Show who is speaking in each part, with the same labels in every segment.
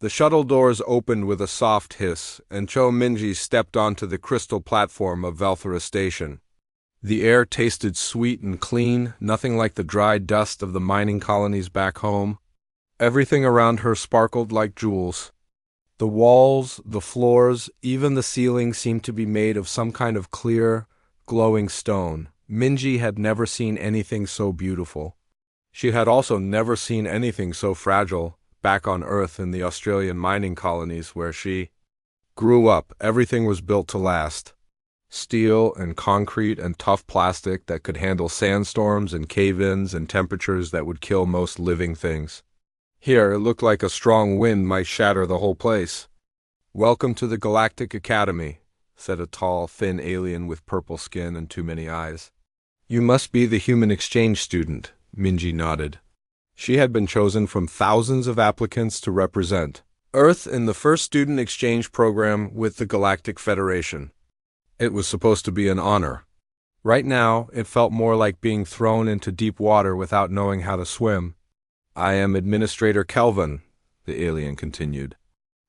Speaker 1: The shuttle doors opened with a soft hiss, and Minji stepped onto the crystal platform of Velthora Station. The air tasted sweet and clean, nothing like the dry dust of the mining colonies back home. Everything around her sparkled like jewels. The walls, the floors, even the ceiling seemed to be made of some kind of clear, glowing stone. Minji had never seen anything so beautiful. She had also never seen anything so fragile. Back on Earth in the Australian mining colonies where she grew up, everything was built to last. Steel and concrete and tough plastic that could handle sandstorms and cave-ins and temperatures that would kill most living things. Here, it looked like a strong wind might shatter the whole place. "Welcome to the Galactic Academy," said a tall, thin alien with purple skin and too many eyes. "You must be the human exchange student," Minji nodded. She had been chosen from thousands of applicants to represent Earth in the first student exchange program with the Galactic Federation. It was supposed to be an honor. Right now, it felt more like being thrown into deep water without knowing how to swim. "I am Administrator Kelvin," the alien continued.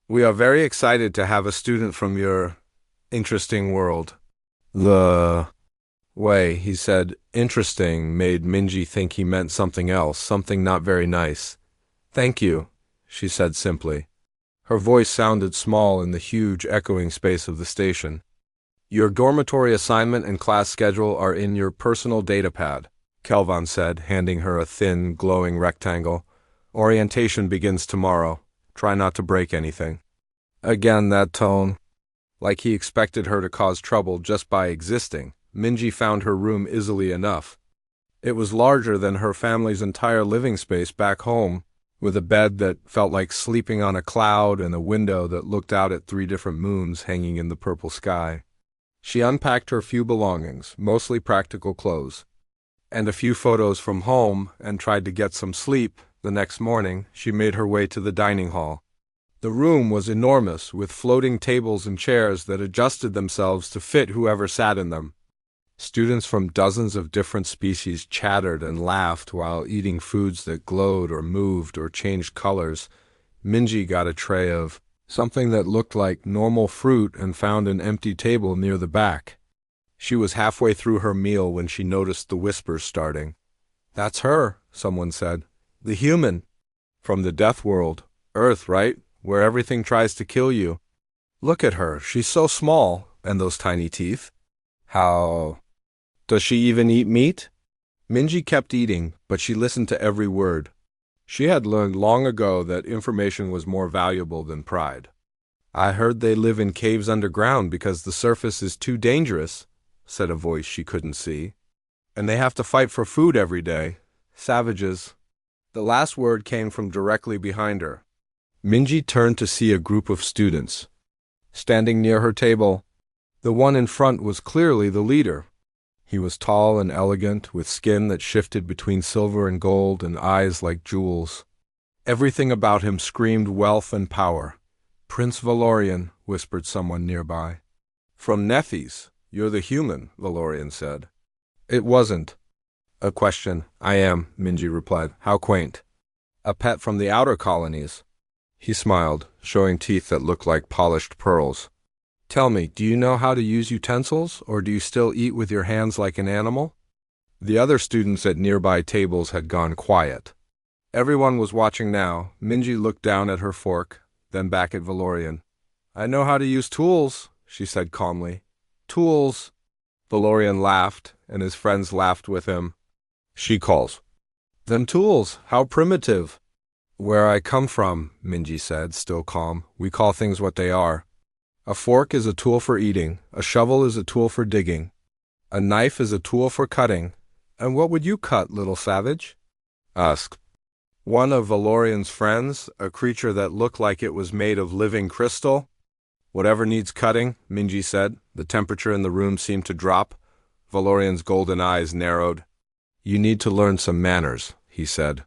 Speaker 1: "We are very excited to have a student from your interesting world." The way he said interesting made Minji think he meant something else, something not very nice. "Thank you," she said simply. Her voice sounded small in the huge echoing space of the station. "Your dormitory assignment and class schedule are in your personal datapad," Kelvin said, handing her a thin, glowing rectangle. "Orientation begins tomorrow. Try not to break anything." Again that tone. Like he expected her to cause trouble just by existing. Minji found her room easily enough. It was larger than her family's entire living space back home, with a bed that felt like sleeping on a cloud and a window that looked out at 3 different moons hanging in the purple sky. She unpacked her few belongings, mostly practical clothes, and a few photos from home, and tried to get some sleep. The next morning, she made her way to the dining hall. The room was enormous, with floating tables and chairs that adjusted themselves to fit whoever sat in them. Students from dozens of different species chattered and laughed while eating foods that glowed or moved or changed colors. Minji got a tray of something that looked like normal fruit and found an empty table near the back. She was halfway through her meal when she noticed the whispers starting. "That's her," someone said. "The human. From the Deathworld. Earth, right? Where everything tries to kill you. Look at her. She's so small. And those tiny teeth. How... does she even eat meat?" Minji kept eating, but she listened to every word. She had learned long ago that information was more valuable than pride. "I heard they live in caves underground because the surface is too dangerous," said a voice she couldn't see. "And they have to fight for food every day. Savages." The last word came from directly behind her. Minji turned to see a group of students. Standing near her table, the one in front was clearly the leader. He was tall and elegant, with skin that shifted between silver and gold and eyes like jewels. Everything about him screamed wealth and power. "Prince Valorian," whispered someone nearby. "From Nephis. You're the human," Valorian said. "It wasn't a question." "I am," Minji replied. "How quaint." "A pet from the outer colonies." He smiled, showing teeth that looked like polished pearls. "Tell me, do you know how to use utensils, or do you still eat with your hands like an animal?" The other students at nearby tables had gone quiet. Everyone was watching now. Minji looked down at her fork, then back at Valorian. "I know how to use tools," she said calmly. "Tools." Valorian laughed, and his friends laughed with him. "She calls them tools. How primitive." "Where I come from," Minji said, still calm, "we call things what they are. A fork is a tool for eating, a shovel is a tool for digging, a knife is a tool for cutting. And what would you cut, little savage?" asked one of Valorian's friends, a creature that looked like it was made of living crystal. "Whatever needs cutting," Minji said. The temperature in the room seemed to drop. Valorian's golden eyes narrowed. "You need to learn some manners," he said.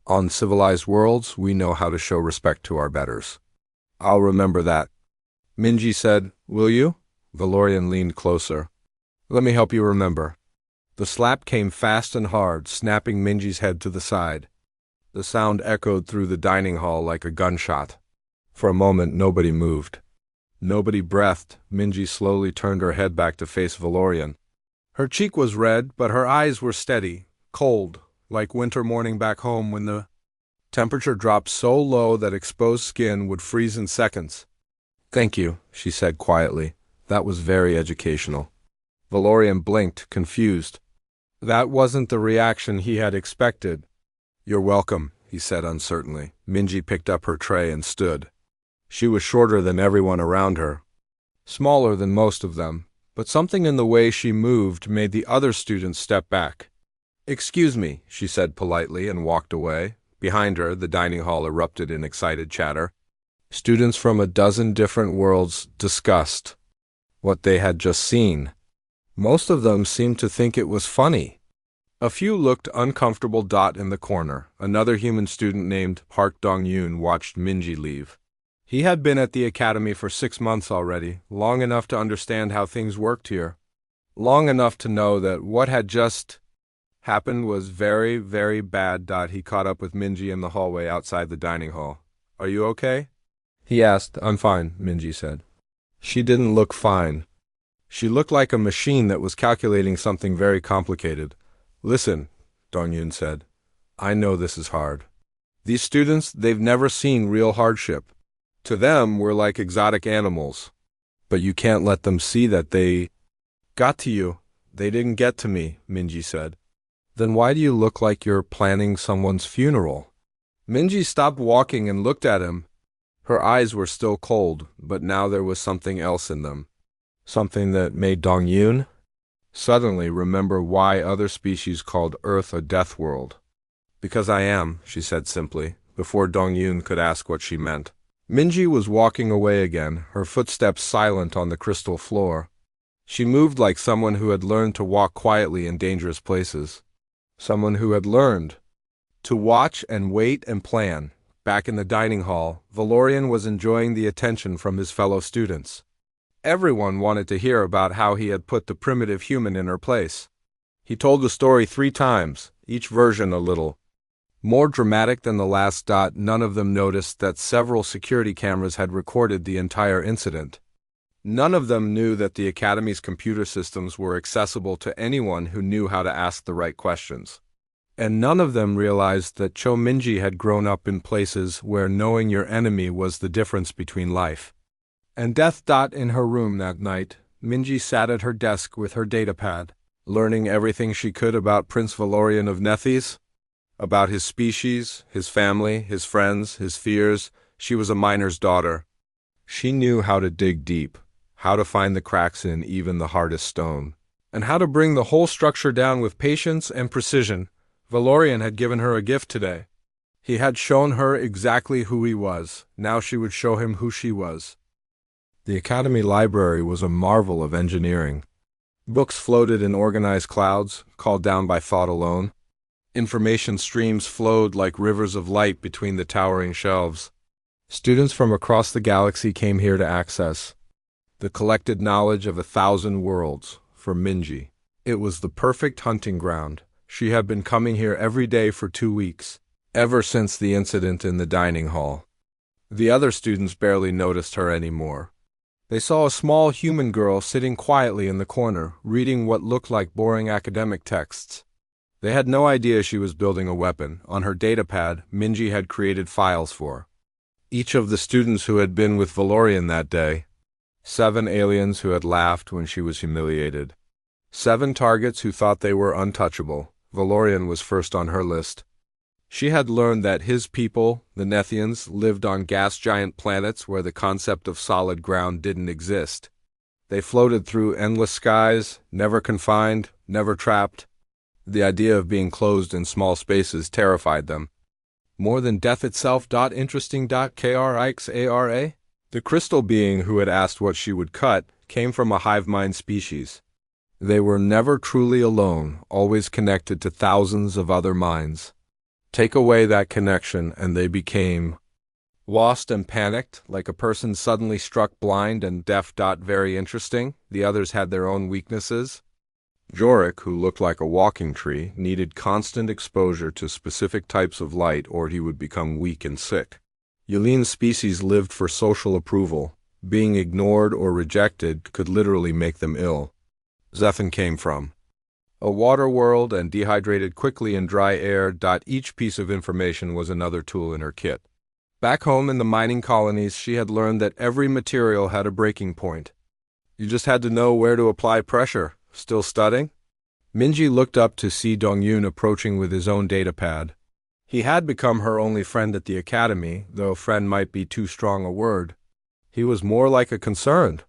Speaker 1: "On civilized worlds, we know how to show respect to our betters." "I'll remember that." Minji said. "Will you?" Valorian leaned closer. "Let me help you remember." The slap came fast and hard, snapping Minji's head to the side. The sound echoed through the dining hall like a gunshot. For a moment, nobody moved. Nobody breathed. Minji slowly turned her head back to face Valorian. Her cheek was red, but her eyes were steady, cold, like winter morning back home when the temperature dropped so low that exposed skin would freeze in seconds. "Thank you," she said quietly. "That was very educational." Valorian blinked, confused. That wasn't the reaction he had expected. "You're welcome," he said uncertainly. Minji picked up her tray and stood. She was shorter than everyone around her, smaller than most of them, but something in the way she moved made the other students step back. "Excuse me," she said politely and walked away. Behind her, the dining hall erupted in excited chatter. Students from a dozen different worlds discussed what they had just seen. Most of them seemed to think it was funny. A few looked uncomfortable. In the corner, another human student named Park Dong-yoon watched Minji leave. He had been at the academy for 6 months already, long enough to understand how things worked here. Long enough to know that what had just happened was very, very bad. He caught up with Minji in the hallway outside the dining hall. "Are you okay?" he asked. "I'm fine," Minji said. She didn't look fine. She looked like a machine that was calculating something very complicated. "Listen," Dong-yoon said. "I know this is hard. These students, they've never seen real hardship. To them, we're like exotic animals. But you can't let them see that they got to you." "They didn't get to me," Minji said. "Then why do you look like you're planning someone's funeral?" Minji stopped walking and looked at him. Her eyes were still cold, but now there was something else in them. Something that made Dong-yoon suddenly remember why other species called Earth a death world. "Because I am," she said simply, before Dong-yoon could ask what she meant. Minji was walking away again, her footsteps silent on the crystal floor. She moved like someone who had learned to walk quietly in dangerous places. Someone who had learned to watch and wait and plan. Back in the dining hall, Valorian was enjoying the attention from his fellow students. Everyone wanted to hear about how he had put the primitive human in her place. He told the story 3 times, each version a little more dramatic than the last. None of them noticed that several security cameras had recorded the entire incident. None of them knew that the Academy's computer systems were accessible to anyone who knew how to ask the right questions. And none of them realized that Cho Minji had grown up in places where knowing your enemy was the difference between life and death. In her room that night, Minji sat at her desk with her datapad, learning everything she could about Prince Valorian of Nethys, about his species, his family, his friends, his fears. She was a miner's daughter. She knew how to dig deep, how to find the cracks in even the hardest stone, and how to bring the whole structure down with patience and precision. Valorian had given her a gift today. He had shown her exactly who he was. Now she would show him who she was. The Academy Library was a marvel of engineering. Books floated in organized clouds, called down by thought alone. Information streams flowed like rivers of light between the towering shelves. Students from across the galaxy came here to access the collected knowledge of 1,000 worlds. For Minji, it was the perfect hunting ground. She had been coming here every day for 2 weeks, ever since the incident in the dining hall. The other students barely noticed her anymore. They saw a small human girl sitting quietly in the corner, reading what looked like boring academic texts. They had no idea she was building a weapon. On her datapad, Minji had created files for each of the students who had been with Valorian that day. 7 aliens who had laughed when she was humiliated. 7 targets who thought they were untouchable. Valorian was first on her list. She had learned that his people, the Nethians, lived on gas-giant planets where the concept of solid ground didn't exist. They floated through endless skies, never confined, never trapped. The idea of being closed in small spaces terrified them. More than death itself. Interesting. Krixara. The crystal being who had asked what she would cut came from a hive mind species. They were never truly alone, always connected to thousands of other minds. Take away that connection and they became lost and panicked, like a person suddenly struck blind and deaf. Very interesting. The others had their own weaknesses. Jorik, who looked like a walking tree, needed constant exposure to specific types of light or he would become weak and sick. Yuline's species lived for social approval. Being ignored or rejected could literally make them ill. Zephan came from a water world and dehydrated quickly in dry air. Each piece of information was another tool in her kit. Back home in the mining colonies, she had learned that every material had a breaking point. You just had to know where to apply pressure. Still studying? Minji looked up to see Dongyun approaching with his own datapad. He had become her only friend at the academy, though friend might be too strong a word. He was more like a concerned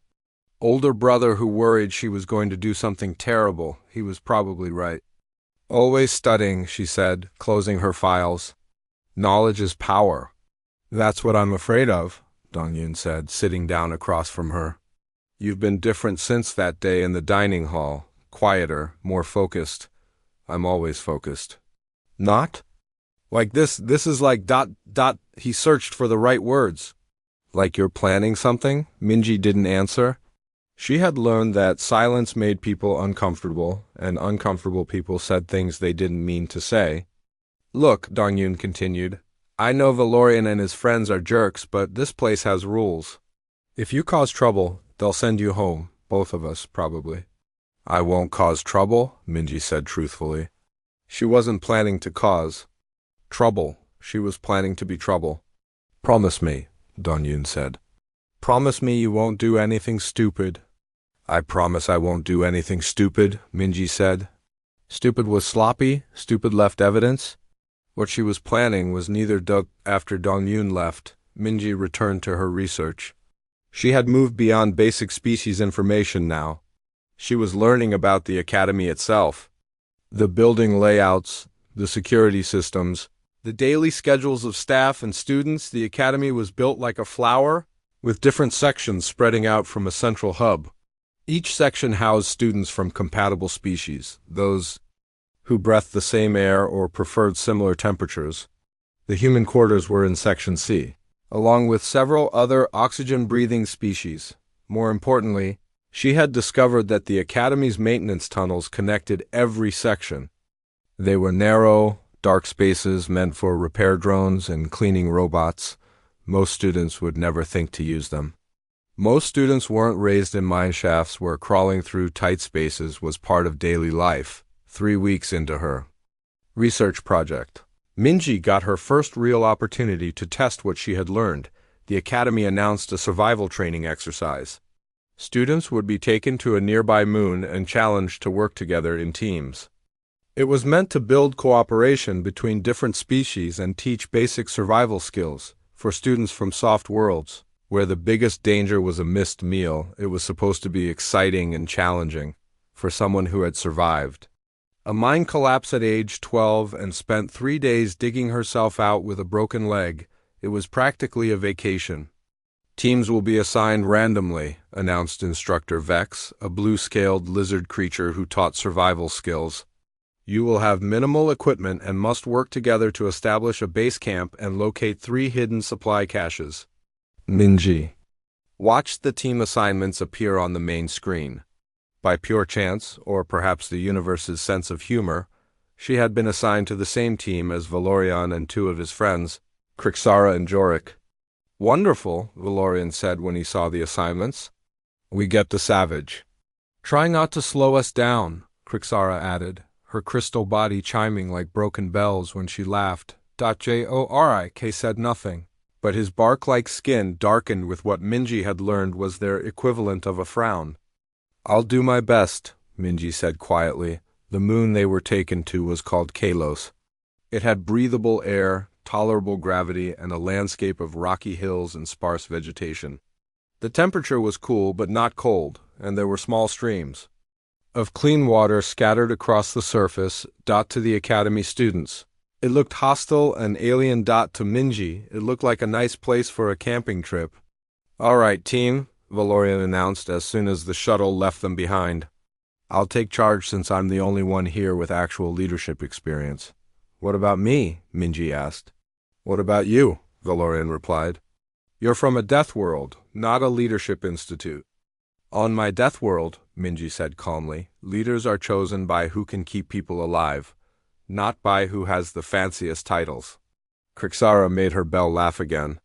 Speaker 1: older brother who worried she was going to do something terrible. He was probably right. Always studying, she said, closing her files. Knowledge is power. That's what I'm afraid of, Dongyun said, sitting down across from her. You've been different since that day in the dining hall. Quieter, more focused. I'm always focused. Not? Like this is like ... He searched for the right words. Like you're planning something? Minji didn't answer. She had learned that silence made people uncomfortable, and uncomfortable people said things they didn't mean to say. Look, Dongyun continued, I know Valorian and his friends are jerks, but this place has rules. If you cause trouble, they'll send you home, both of us, probably. I won't cause trouble, Minji said truthfully. She wasn't planning to cause trouble. She was planning to be trouble. Promise me, Dongyun said. Promise me you won't do anything stupid. I promise I won't do anything stupid, Minji said. Stupid was sloppy, stupid left evidence. What she was planning was neither after Dongyun left, Minji returned to her research. She had moved beyond basic species information now. She was learning about the academy itself. The building layouts, the security systems, the daily schedules of staff and students. The academy was built like a flower, with different sections spreading out from a central hub. Each section housed students from compatible species, those who breathed the same air or preferred similar temperatures. The human quarters were in Section C, along with several other oxygen-breathing species. More importantly, she had discovered that the Academy's maintenance tunnels connected every section. They were narrow, dark spaces meant for repair drones and cleaning robots. Most students would never think to use them. Most students weren't raised in mine shafts where crawling through tight spaces was part of daily life. 3 weeks into her research project, Minji got her first real opportunity to test what she had learned. The Academy announced a survival training exercise. Students would be taken to a nearby moon and challenged to work together in teams. It was meant to build cooperation between different species and teach basic survival skills. For students from soft worlds, where the biggest danger was a missed meal, it was supposed to be exciting and challenging. For someone who had survived a mine collapse at age 12 and spent 3 days digging herself out with a broken leg, it was practically a vacation. Teams will be assigned randomly, announced Instructor Vex, a blue-scaled lizard creature who taught survival skills. You will have minimal equipment and must work together to establish a base camp and locate 3 hidden supply caches. Minji watched the team assignments appear on the main screen. By pure chance, or perhaps the universe's sense of humor, she had been assigned to the same team as Valorian and 2 of his friends, Krixara and Jorik. Wonderful, Valorian said when he saw the assignments. We get the savage. Try not to slow us down, Krixara added, her crystal body chiming like broken bells when she laughed. Jorik said nothing, but his bark-like skin darkened with what Minji had learned was their equivalent of a frown. I'll do my best, Minji said quietly. The moon they were taken to was called Kalos. It had breathable air, tolerable gravity, and a landscape of rocky hills and sparse vegetation. The temperature was cool but not cold, and there were small streams of clean water scattered across the surface. To the academy students, it looked hostile and alien. To Minji, it looked like a nice place for a camping trip. All right, team, Valorian announced as soon as the shuttle left them behind. I'll take charge since I'm the only one here with actual leadership experience. What about me? Minji asked. What about you? Valorian replied. You're from a death world, not a leadership institute. On my death world, Minji said calmly, leaders are chosen by who can keep people alive, not by who has the fanciest titles. Krixara made her bell laugh again.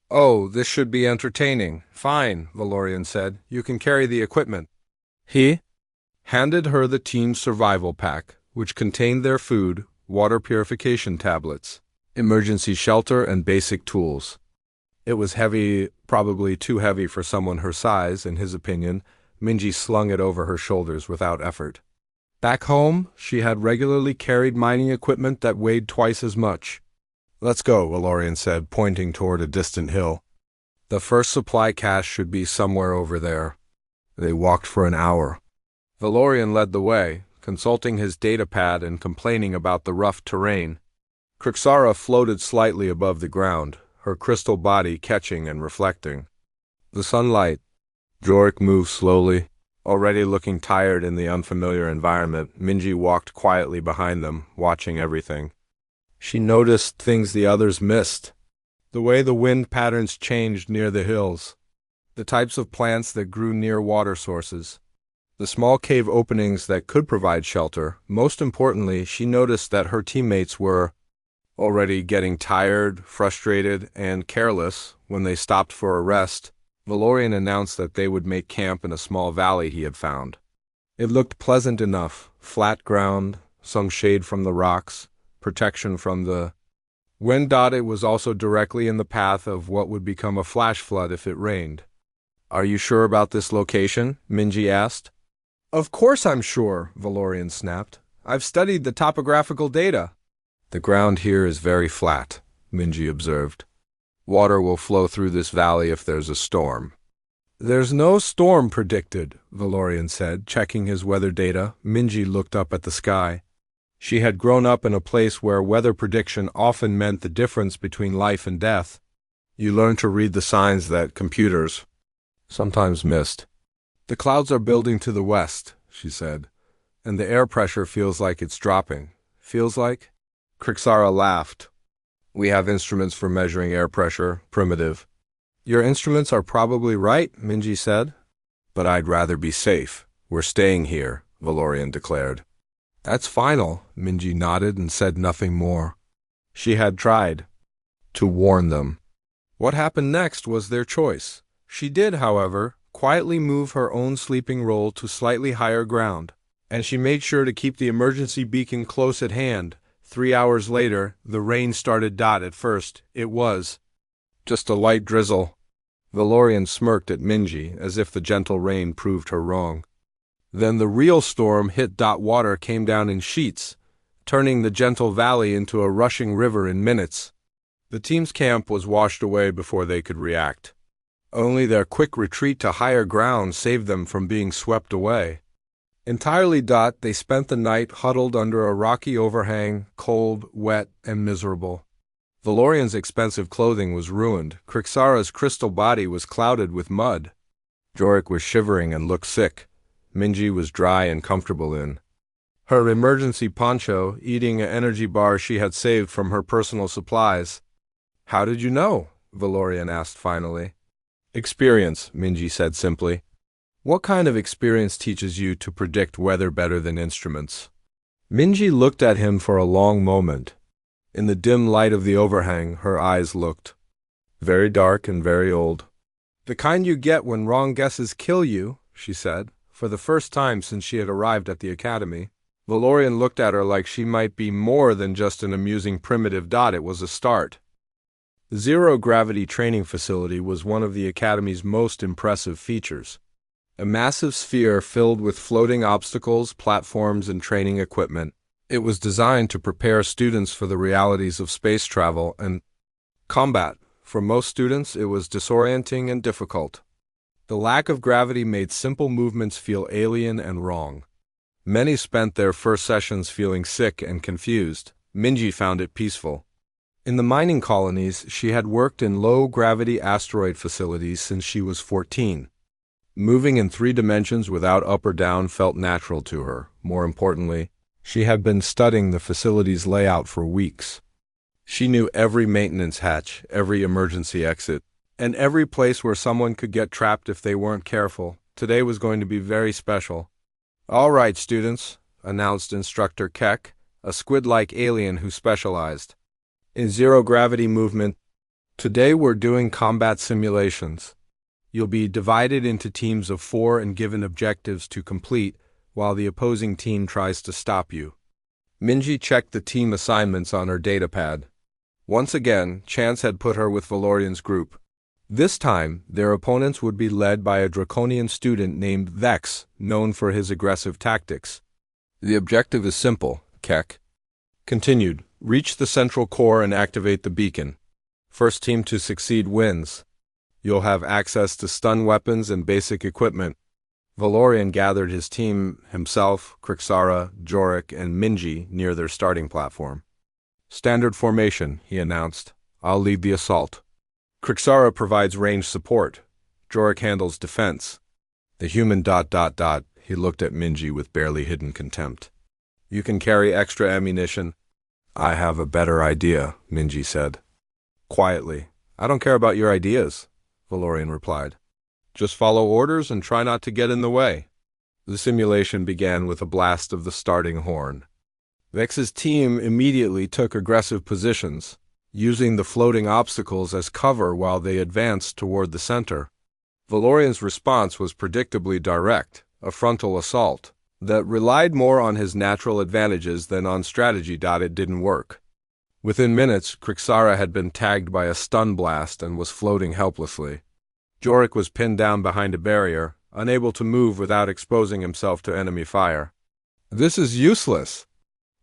Speaker 1: Oh, this should be entertaining. Fine, Valorian said. You can carry the equipment. He handed her the team's survival pack, which contained their food, water purification tablets, emergency shelter, and basic tools. It was heavy, probably too heavy for someone her size, in his opinion. Minji slung it over her shoulders without effort. Back home, she had regularly carried mining equipment that weighed twice as much. Let's go, Valorian said, pointing toward a distant hill. The first supply cache should be somewhere over there. They walked for an hour. Valorian led the way, consulting his datapad and complaining about the rough terrain. Krixara floated slightly above the ground, her crystal body catching and reflecting the sunlight. Jorik moved slowly. Already looking tired in the unfamiliar environment, Minji walked quietly behind them, watching everything. She noticed things the others missed. The way the wind patterns changed near the hills. The types of plants that grew near water sources. The small cave openings that could provide shelter. Most importantly, she noticed that her teammates were already getting tired, frustrated, and careless. When they stopped for a rest, Valorian announced that they would make camp in a small valley he had found. It looked pleasant enough, flat ground, some shade from the rocks, protection from the wind. It was also directly in the path of what would become a flash flood if it rained. Are you sure about this location? Minji asked. Of course I'm sure, Valorian snapped. I've studied the topographical data. The ground here is very flat, Minji observed. Water will flow through this valley if there's a storm. There's no storm predicted, Valorian said, checking his weather data. Minji looked up at the sky. She had grown up in a place where weather prediction often meant the difference between life and death. You learn to read the signs that computers sometimes missed. The clouds are building to the west, she said, and the air pressure feels like it's dropping. Feels like? Krixara laughed. We have instruments for measuring air pressure, primitive. Your instruments are probably right, Minji said. But I'd rather be safe. We're staying here, Valorian declared. That's final, Minji nodded and said nothing more. She had tried to warn them. What happened next was their choice. She did, however, quietly move her own sleeping roll to slightly higher ground, and she made sure to keep the emergency beacon close at hand. 3 hours later, the rain started. At first, it was just a light drizzle. Valorian smirked at Minji, as if the gentle rain proved her wrong. Then the real storm hit. Water came down in sheets, turning the gentle valley into a rushing river in minutes. The team's camp was washed away before they could react. Only their quick retreat to higher ground saved them from being swept away. Entirely. They spent the night huddled under a rocky overhang, cold, wet, and miserable. Valorian's expensive clothing was ruined. Krixara's crystal body was clouded with mud. Jorik was shivering and looked sick. Minji was dry and comfortable in her emergency poncho, eating an energy bar she had saved from her personal supplies. How did you know? Valorian asked finally. Experience, Minji said simply. What kind of experience teaches you to predict weather better than instruments? Minji looked at him for a long moment. In the dim light of the overhang, her eyes looked very dark and very old. The kind you get when wrong guesses kill you, she said, for the first time since she had arrived at the academy. Valorian looked at her like she might be more than just an amusing primitive. It was a start. The zero-gravity training facility was one of the academy's most impressive features. A massive sphere filled with floating obstacles, platforms, and training equipment. It was designed to prepare students for the realities of space travel and combat. For most students, it was disorienting and difficult. The lack of gravity made simple movements feel alien and wrong. Many spent their first sessions feeling sick and confused. Minji found it peaceful. In the mining colonies, she had worked in low-gravity asteroid facilities since she was 14. Moving in 3 dimensions without up or down felt natural to her. More importantly, she had been studying the facility's layout for weeks. She knew every maintenance hatch, every emergency exit, and every place where someone could get trapped if they weren't careful. Today was going to be very special. All right, students, announced Instructor Keck, a squid-like alien who specialized in zero-gravity movement. Today we're doing combat simulations. You'll be divided into teams of 4 and given objectives to complete while the opposing team tries to stop you. Minji checked the team assignments on her datapad. Once again, chance had put her with Valorian's group. This time, their opponents would be led by a draconian student named Vex, known for his aggressive tactics. The objective is simple, Kek. Continued. Reach the central core and activate the beacon. First team to succeed wins. You'll have access to stun weapons and basic equipment. Valorian gathered his team himself, Krixara, Jorik, and Minji near their starting platform. Standard formation, he announced. I'll lead the assault. Krixara provides range support. Jorik handles defense. The human ... He looked at Minji with barely hidden contempt. You can carry extra ammunition. I have a better idea, Minji said. Quietly. I don't care about your ideas, Valorian replied. Just follow orders and try not to get in the way. The simulation began with a blast of the starting horn. Vex's team immediately took aggressive positions, using the floating obstacles as cover while they advanced toward the center. Valorian's response was predictably direct, a frontal assault that relied more on his natural advantages than on strategy. It didn't work. Within minutes, Krixara had been tagged by a stun blast and was floating helplessly. Jorik was pinned down behind a barrier, unable to move without exposing himself to enemy fire. This is useless,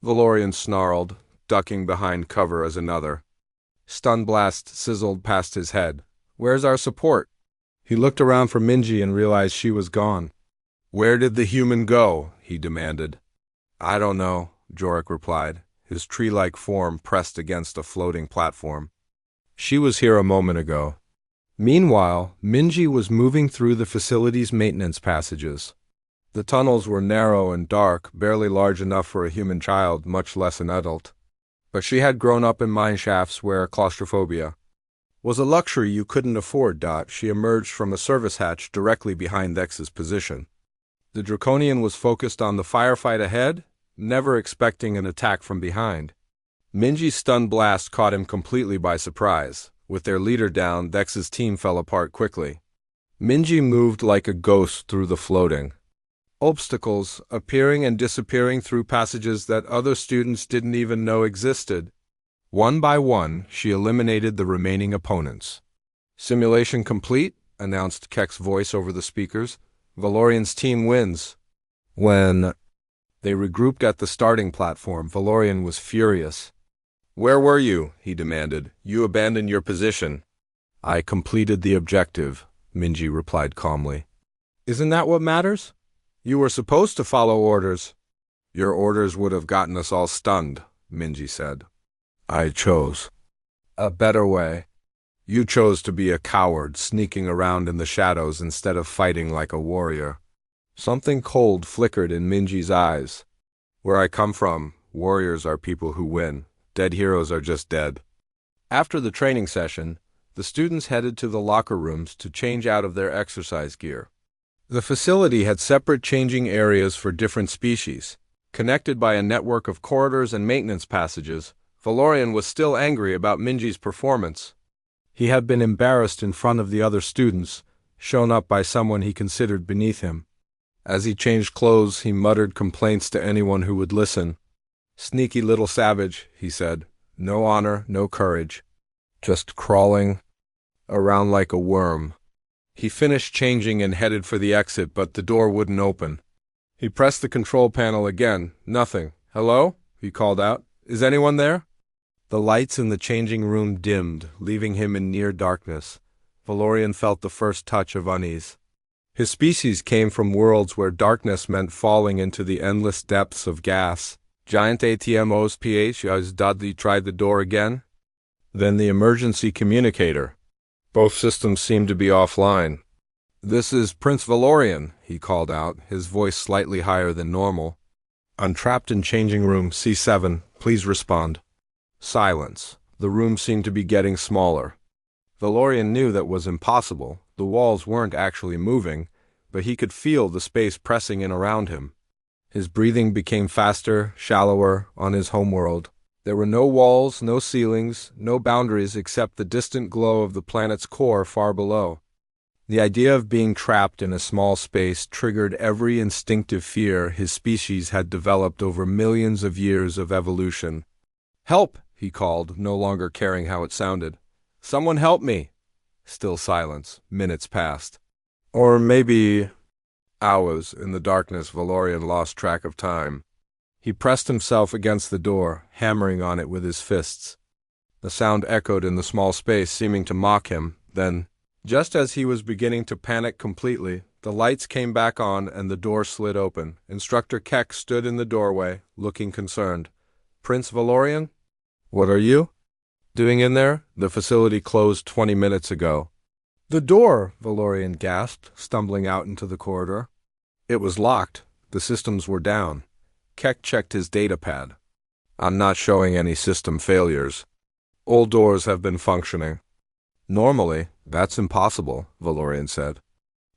Speaker 1: Valorian snarled, ducking behind cover as another. Stun blast sizzled past his head. Where's our support? He looked around for Minji and realized she was gone. Where did the human go? He demanded. I don't know, Jorik replied, his tree-like form pressed against a floating platform. She was here a moment ago. Meanwhile, Minji was moving through the facility's maintenance passages. The tunnels were narrow and dark, barely large enough for a human child, much less an adult. But she had grown up in mine shafts where claustrophobia was a luxury you couldn't afford. She emerged from a service hatch directly behind Vex's position. The Draconian was focused on the firefight ahead, never expecting an attack from behind. Minji's stun blast caught him completely by surprise. With their leader down, Vex's team fell apart quickly. Minji moved like a ghost through the floating obstacles, appearing and disappearing through passages that other students didn't even know existed. One by one, she eliminated the remaining opponents. Simulation complete, announced Kek's voice over the speakers. Valorian's team wins. When they regrouped at the starting platform, Valorian was furious. Where were you? He demanded. You abandoned your position. I completed the objective, Minji replied calmly. Isn't that what matters? You were supposed to follow orders. Your orders would have gotten us all stunned, Minji said. I chose a better way. You chose to be a coward, sneaking around in the shadows instead of fighting like a warrior. Something cold flickered in Minji's eyes. Where I come from, warriors are people who win. Dead heroes are just dead. After the training session, the students headed to the locker rooms to change out of their exercise gear. The facility had separate changing areas for different species. Connected by a network of corridors and maintenance passages, Valorian was still angry about Minji's performance. He had been embarrassed in front of the other students, shown up by someone he considered beneath him. As he changed clothes, he muttered complaints to anyone who would listen. Sneaky little savage, he said. No honor, no courage. Just crawling around like a worm. He finished changing and headed for the exit, but the door wouldn't open. He pressed the control panel again. Nothing. Hello? He called out. Is anyone there? The lights in the changing room dimmed, leaving him in near darkness. Valorian felt the first touch of unease. His species came from worlds where darkness meant falling into the endless depths of gas. Giant ATMOs PH as Dudley tried the door again. Then the emergency communicator. Both systems seemed to be offline. This is Prince Valorian, he called out, his voice slightly higher than normal. I'm trapped in changing room C7. Please respond. Silence. The room seemed to be getting smaller. Valorian knew that was impossible. The walls weren't actually moving, but he could feel the space pressing in around him. His breathing became faster, shallower, on his homeworld. There were no walls, no ceilings, no boundaries except the distant glow of the planet's core far below. The idea of being trapped in a small space triggered every instinctive fear his species had developed over millions of years of evolution. "Help!" he called, no longer caring how it sounded. "Someone help me!" Still silence. Minutes passed. Or maybe hours. In the darkness, Valorian lost track of time. He pressed himself against the door, hammering on it with his fists. The sound echoed in the small space, seeming to mock him. Then, just as he was beginning to panic completely, the lights came back on and the door slid open. Instructor Keck stood in the doorway, looking concerned. "Prince Valorian? What are you doing in there? The facility closed 20 minutes ago." "The door," Valorian gasped, stumbling out into the corridor. It was locked. The systems were down. Keck checked his datapad. "I'm not showing any system failures. All doors have been functioning." "Normally, that's impossible," Valorian said.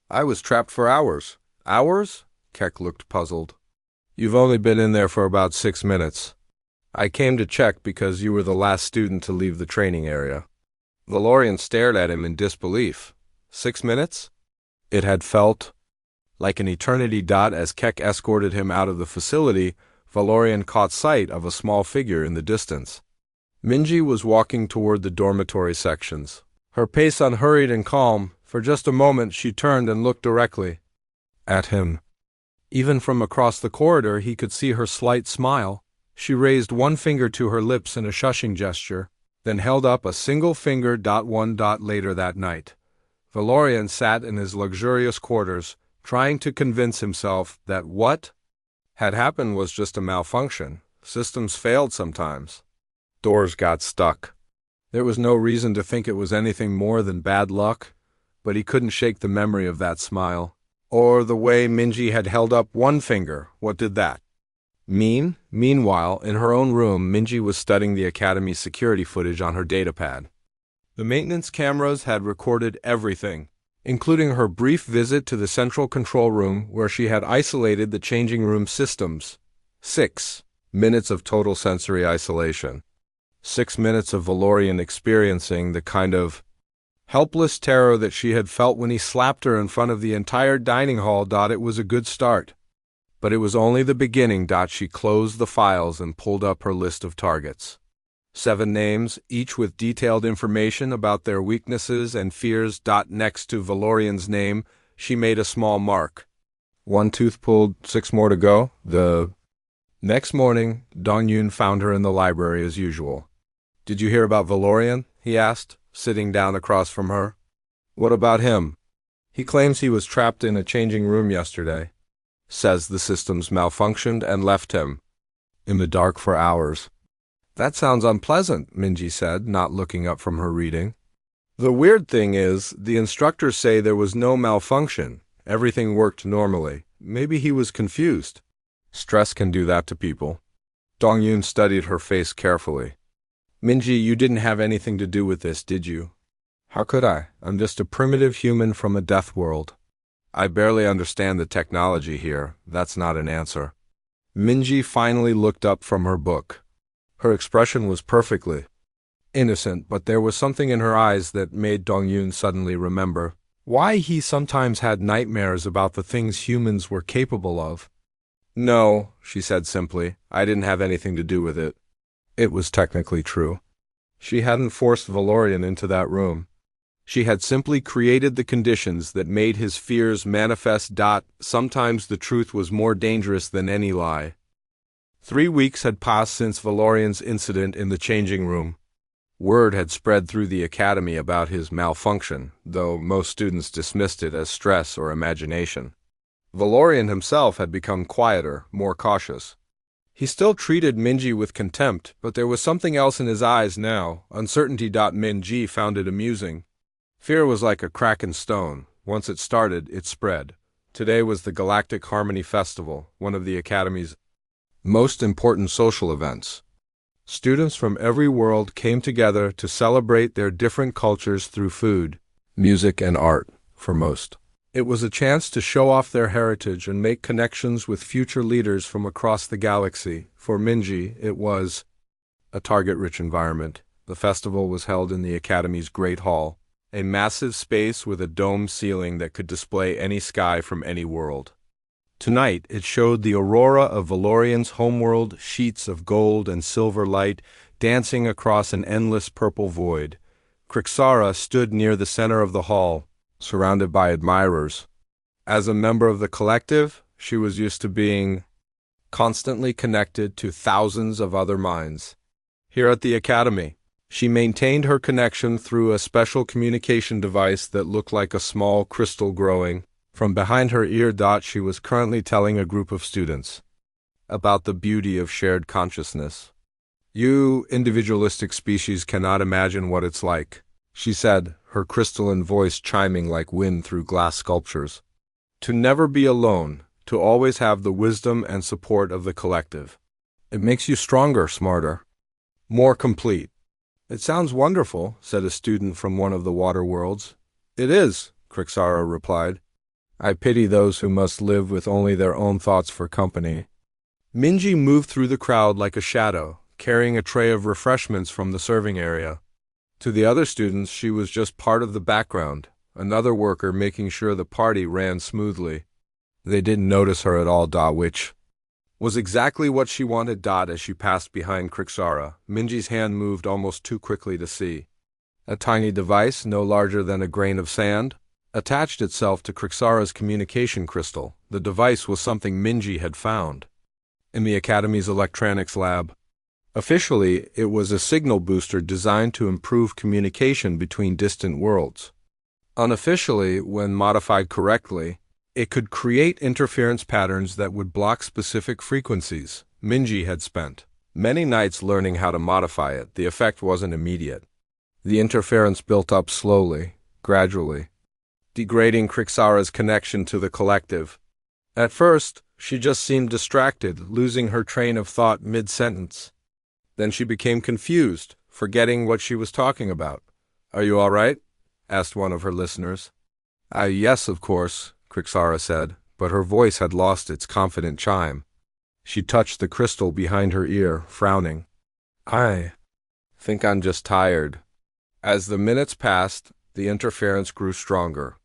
Speaker 1: "I was trapped for hours." "Hours?" Keck looked puzzled. "You've only been in there for about 6 minutes. I came to check because you were the last student to leave the training area." Valorian stared at him in disbelief. 6 minutes? It had felt like an eternity. As Keck escorted him out of the facility, Valorian caught sight of a small figure in the distance. Minji was walking toward the dormitory sections, her pace unhurried and calm. For just a moment she turned and looked directly at him. Even from across the corridor he could see her slight smile. She raised one finger to her lips in a shushing gesture, then held up a single finger. Later that night, Valorian sat in his luxurious quarters, trying to convince himself that what had happened was just a malfunction. Systems failed sometimes. Doors got stuck. There was no reason to think it was anything more than bad luck, but he couldn't shake the memory of that smile. Or the way Minji had held up one finger. What did that mean? Meanwhile, in her own room, Minji was studying the Academy's security footage on her datapad. The maintenance cameras had recorded everything, including her brief visit to the central control room where she had isolated the changing room systems. 6 minutes of total sensory isolation. 6 minutes of Valorian experiencing the kind of helpless terror that she had felt when he slapped her in front of the entire dining hall. It was a good start. But it was only the beginning. She closed the files and pulled up her list of targets. 7 names, each with detailed information about their weaknesses and fears. Next to Valorian's name, she made a small mark. 1 tooth pulled, 6 more to go. The next morning, Dongyun found her in the library as usual. "Did you hear about Valorian?" he asked, sitting down across from her. "What about him?" "He claims he was trapped in a changing room yesterday. Says the systems malfunctioned and left him in the dark for hours." "That sounds unpleasant," Minji said, not looking up from her reading. "The weird thing is, the instructors say there was no malfunction. Everything worked normally. Maybe he was confused. Stress can do that to people." Dongyun studied her face carefully. "Minji, you didn't have anything to do with this, did you?" "How could I? I'm just a primitive human from a death world. I barely understand the technology here. That's not an answer." Minji finally looked up from her book. Her expression was perfectly innocent, but there was something in her eyes that made Dongyun suddenly remember why he sometimes had nightmares about the things humans were capable of. "No," she said simply, "I didn't have anything to do with it." It was technically true. She hadn't forced Valorian into that room. She had simply created the conditions that made his fears manifest. Sometimes the truth was more dangerous than any lie. 3 weeks had passed since Valorian's incident in the changing room. Word had spread through the academy about his malfunction, though most students dismissed it as stress or imagination. Valorian himself had become quieter, more cautious. He still treated Minji with contempt, but there was something else in his eyes now, uncertainty. Minji found it amusing. Fear was like a crack in stone. Once it started, it spread. Today was the Galactic Harmony Festival, one of the Academy's most important social events. Students from every world came together to celebrate their different cultures through food, music, and art, for most. It was a chance to show off their heritage and make connections with future leaders from across the galaxy. For Minji, it was A target-rich environment. The festival was held in the Academy's Great Hall, a massive space with a domed ceiling that could display any sky from any world. Tonight, it showed the aurora of Valorian's homeworld, sheets of gold and silver light dancing across an endless purple void. Krixara stood near the center of the hall, surrounded by admirers. As a member of the collective, she was used to being constantly connected to thousands of other minds. Here at the Academy, she maintained her connection through a special communication device that looked like a small crystal growing from behind her ear. She was currently telling a group of students about the beauty of shared consciousness. "You individualistic species cannot imagine what it's like," she said, her crystalline voice chiming like wind through glass sculptures. "To never be alone, to always have the wisdom and support of the collective. It makes you stronger, smarter, more complete." "It sounds wonderful," said a student from one of the water worlds. "It is," Krixara replied. "I pity those who must live with only their own thoughts for company." Minji moved through the crowd like a shadow, carrying a tray of refreshments from the serving area. To the other students, she was just part of the background, another worker making sure the party ran smoothly. They didn't notice her at all, which was exactly what she wanted. As she passed behind Krixara, Minji's hand moved almost too quickly to see. A tiny device, no larger than a grain of sand, attached itself to Krixara's communication crystal. The device was something Minji had found in the Academy's electronics lab. Officially, it was a signal booster designed to improve communication between distant worlds. Unofficially, when modified correctly, it could create interference patterns that would block specific frequencies. Minji had spent many nights learning how to modify it. The effect wasn't immediate. The interference built up slowly, gradually, degrading Krixara's connection to the collective. At first, she just seemed distracted, losing her train of thought mid-sentence. Then she became confused, forgetting what she was talking about. "Are you all right?" asked one of her listeners. Yes, of course," Krixara said, but her voice had lost its confident chime. She touched the crystal behind her ear, frowning. "I think I'm just tired." As the minutes passed, the interference grew stronger.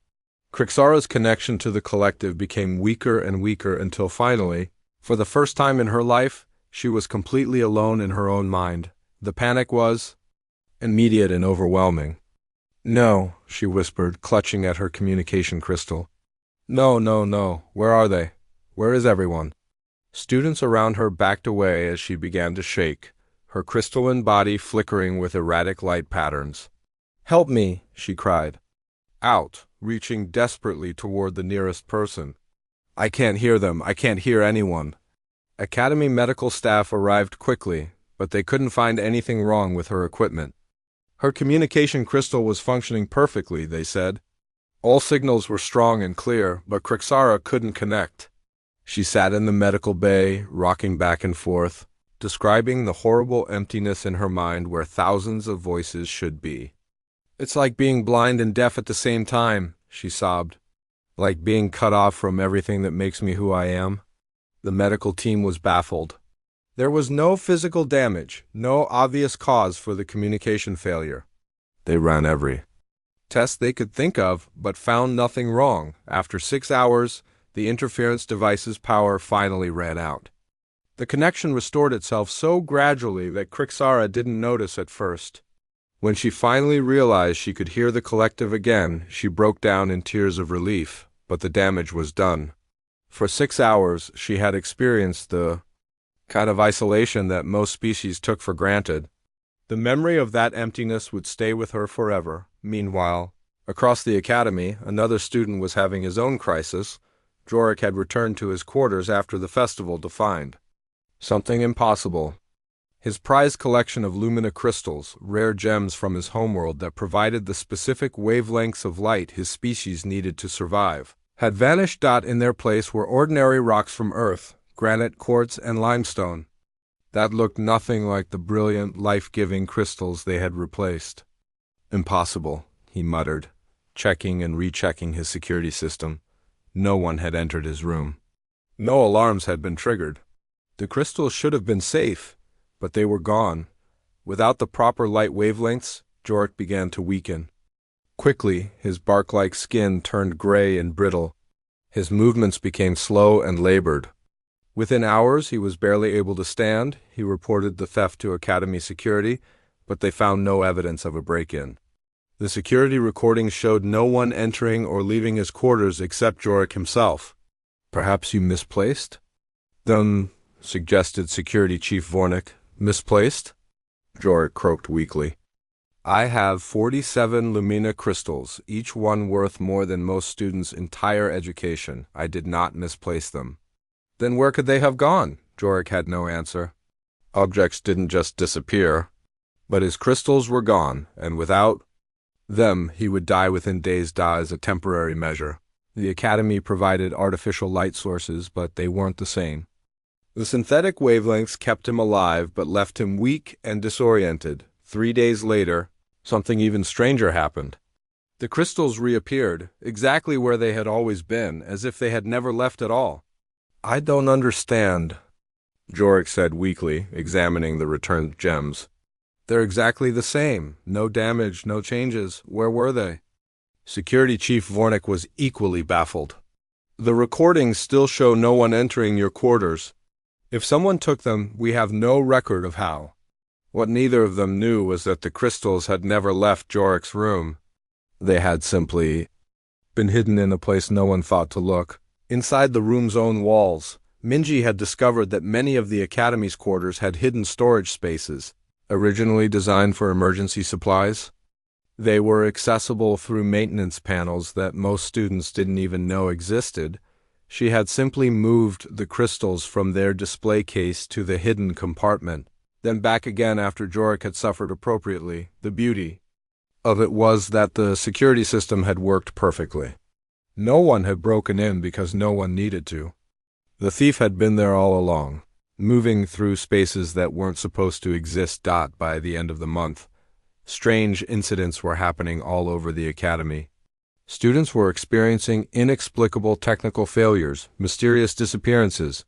Speaker 1: Krixara's connection to the collective became weaker and weaker until finally, for the first time in her life, she was completely alone in her own mind. The panic was immediate and overwhelming. "No," she whispered, clutching at her communication crystal. "No, no, no. Where are they? Where is everyone?" Students around her backed away as she began to shake, her crystalline body flickering with erratic light patterns. "Help me," she cried, out, reaching desperately toward the nearest person. "I can't hear them. I can't hear anyone." Academy medical staff arrived quickly, but they couldn't find anything wrong with her equipment. Her communication crystal was functioning perfectly, they said. All signals were strong and clear, but Krixara couldn't connect. She sat in the medical bay, rocking back and forth, describing the horrible emptiness in her mind where thousands of voices should be. "It's like being blind and deaf at the same time," she sobbed. "Like being cut off from everything that makes me who I am." The medical team was baffled. There was no physical damage, no obvious cause for the communication failure. They ran every test they could think of, but found nothing wrong. After 6 hours, the interference device's power finally ran out. The connection restored itself so gradually that Krixara didn't notice at first. When she finally realized she could hear the collective again, she broke down in tears of relief, but the damage was done. For 6 hours, she had experienced the kind of isolation that most species took for granted. The memory of that emptiness would stay with her forever. Meanwhile, across the academy, another student was having his own crisis. Jorik had returned to his quarters after the festival to find something impossible. His prized collection of lumina crystals, rare gems from his homeworld that provided the specific wavelengths of light his species needed to survive, had vanished. In their place were ordinary rocks from Earth, granite, quartz, and limestone, that looked nothing like the brilliant, life-giving crystals they had replaced. "Impossible," he muttered, checking and rechecking his security system. No one had entered his room. No alarms had been triggered. The crystals should have been safe, but they were gone, Without the proper light wavelengths, Jorik began to weaken. Quickly, his bark-like skin turned gray and brittle. His movements became slow and labored. Within hours, he was barely able to stand. He reported the theft to Academy security, but they found no evidence of a break-in. The security recordings showed no one entering or leaving his quarters except Jorik himself. Perhaps you misplaced? Suggested Security Chief Vornik. Misplaced? Jorik croaked weakly. I have 47 Lumina crystals, each one worth more than most students' entire education. I did not misplace them. Then where could they have gone? Jorik had no answer. Objects didn't just disappear, but his crystals were gone, and without them he would die within days. As a temporary measure. The Academy provided artificial light sources, but they weren't the same. The synthetic wavelengths kept him alive, but left him weak and disoriented. 3 days later, something even stranger happened. The crystals reappeared, exactly where they had always been, as if they had never left at all. I don't understand, Jorik said weakly, examining the returned gems. They're exactly the same. No damage, no changes. Where were they? Security Chief Vornik was equally baffled. The recordings still show no one entering your quarters. If someone took them, we have no record of how. What neither of them knew was that the crystals had never left Jorik's room. They had simply been hidden in a place no one thought to look. Inside the room's own walls, Minji had discovered that many of the Academy's quarters had hidden storage spaces, originally designed for emergency supplies. They were accessible through maintenance panels that most students didn't even know existed. She had simply moved the crystals from their display case to the hidden compartment, then back again after Jorik had suffered appropriately. The beauty of it was that the security system had worked perfectly. No one had broken in because no one needed to. The thief had been there all along, moving through spaces that weren't supposed to exist. By the end of the month, strange incidents were happening all over the Academy. Students were experiencing inexplicable technical failures, mysterious disappearances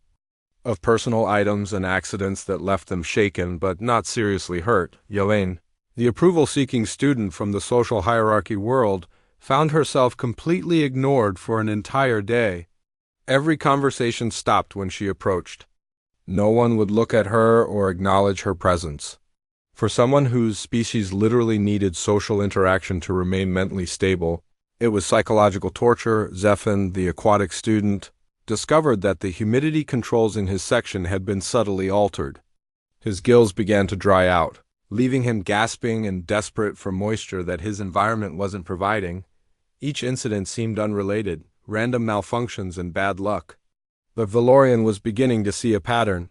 Speaker 1: of personal items, and accidents that left them shaken but not seriously hurt. Yelene, the approval-seeking student from the social hierarchy world, found herself completely ignored for an entire day. Every conversation stopped when she approached. No one would look at her or acknowledge her presence. For someone whose species literally needed social interaction to remain mentally stable, it was psychological torture. Zephan, the aquatic student, discovered that the humidity controls in his section had been subtly altered. His gills began to dry out, leaving him gasping and desperate for moisture that his environment wasn't providing. Each incident seemed unrelated, random malfunctions and bad luck. But Valorian was beginning to see a pattern.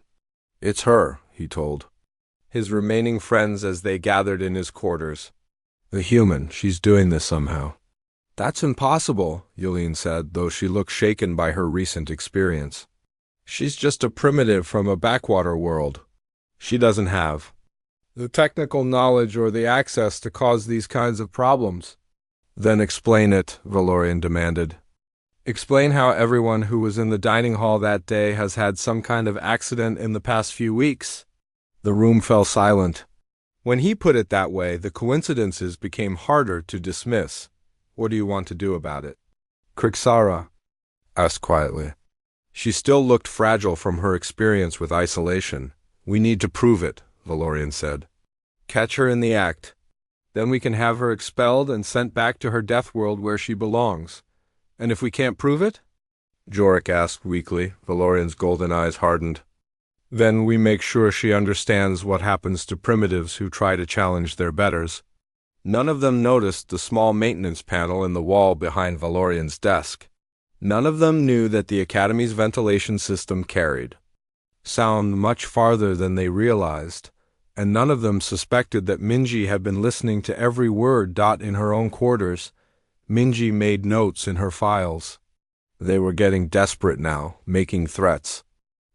Speaker 1: It's her, he told his remaining friends as they gathered in his quarters. The human, she's doing this somehow. That's impossible, Yelene said, though she looked shaken by her recent experience. She's just a primitive from a backwater world. She doesn't have the technical knowledge or the access to cause these kinds of problems. Then explain it, Valorian demanded. Explain how everyone who was in the dining hall that day has had some kind of accident in the past few weeks. The room fell silent. When he put it that way, the coincidences became harder to dismiss. What do you want to do about it? Krixara asked quietly. She still looked fragile from her experience with isolation. We need to prove it, Valorian said. Catch her in the act. Then we can have her expelled and sent back to her deathworld where she belongs. And if we can't prove it? Jorik asked weakly. Valorian's golden eyes hardened. Then we make sure she understands what happens to primitives who try to challenge their betters. None of them noticed the small maintenance panel in the wall behind Valorian's desk. None of them knew that the Academy's ventilation system carried sound much farther than they realized, and none of them suspected that Minji had been listening to every word. In her own quarters, Minji made notes in her files. They were getting desperate now, making threats.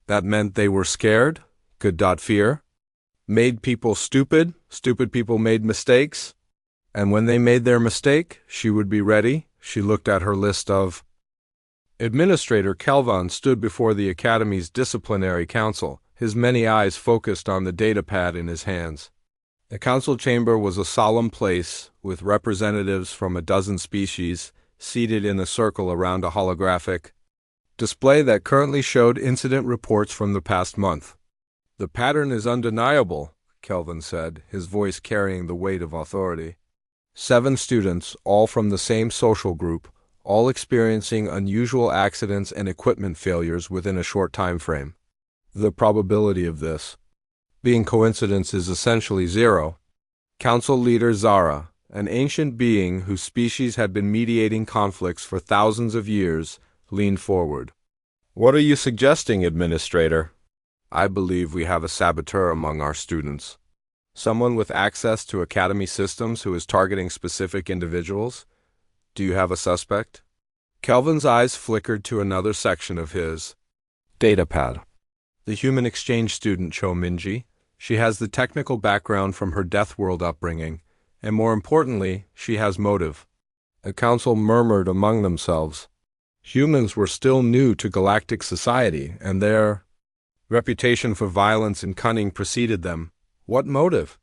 Speaker 1: That meant they were scared? Could fear? Made people stupid? Stupid people made mistakes? And when they made their mistake, she would be ready. She looked at her list of. Administrator Kelvan stood before the Academy's disciplinary council, his many eyes focused on the datapad in his hands. The council chamber was a solemn place, with representatives from a dozen species seated in a circle around a holographic display that currently showed incident reports from the past month. "The pattern is undeniable," Kelvin said, his voice carrying the weight of authority. 7 students, all from the same social group, all experiencing unusual accidents and equipment failures within a short time frame. The probability of this being coincidence is essentially zero. Council leader Zara, an ancient being whose species had been mediating conflicts for thousands of years, leaned forward. "What are you suggesting, Administrator?" "I believe we have a saboteur among our students. Someone with access to Academy systems who is targeting specific individuals. Do you have a suspect?" Kelvin's eyes flickered to another section of his datapad. "The human exchange student Cho Minji. She has the technical background from her Deathworld upbringing, and more importantly, she has motive." The council murmured among themselves. Humans were still new to galactic society, and their reputation for violence and cunning preceded them. "What motive?"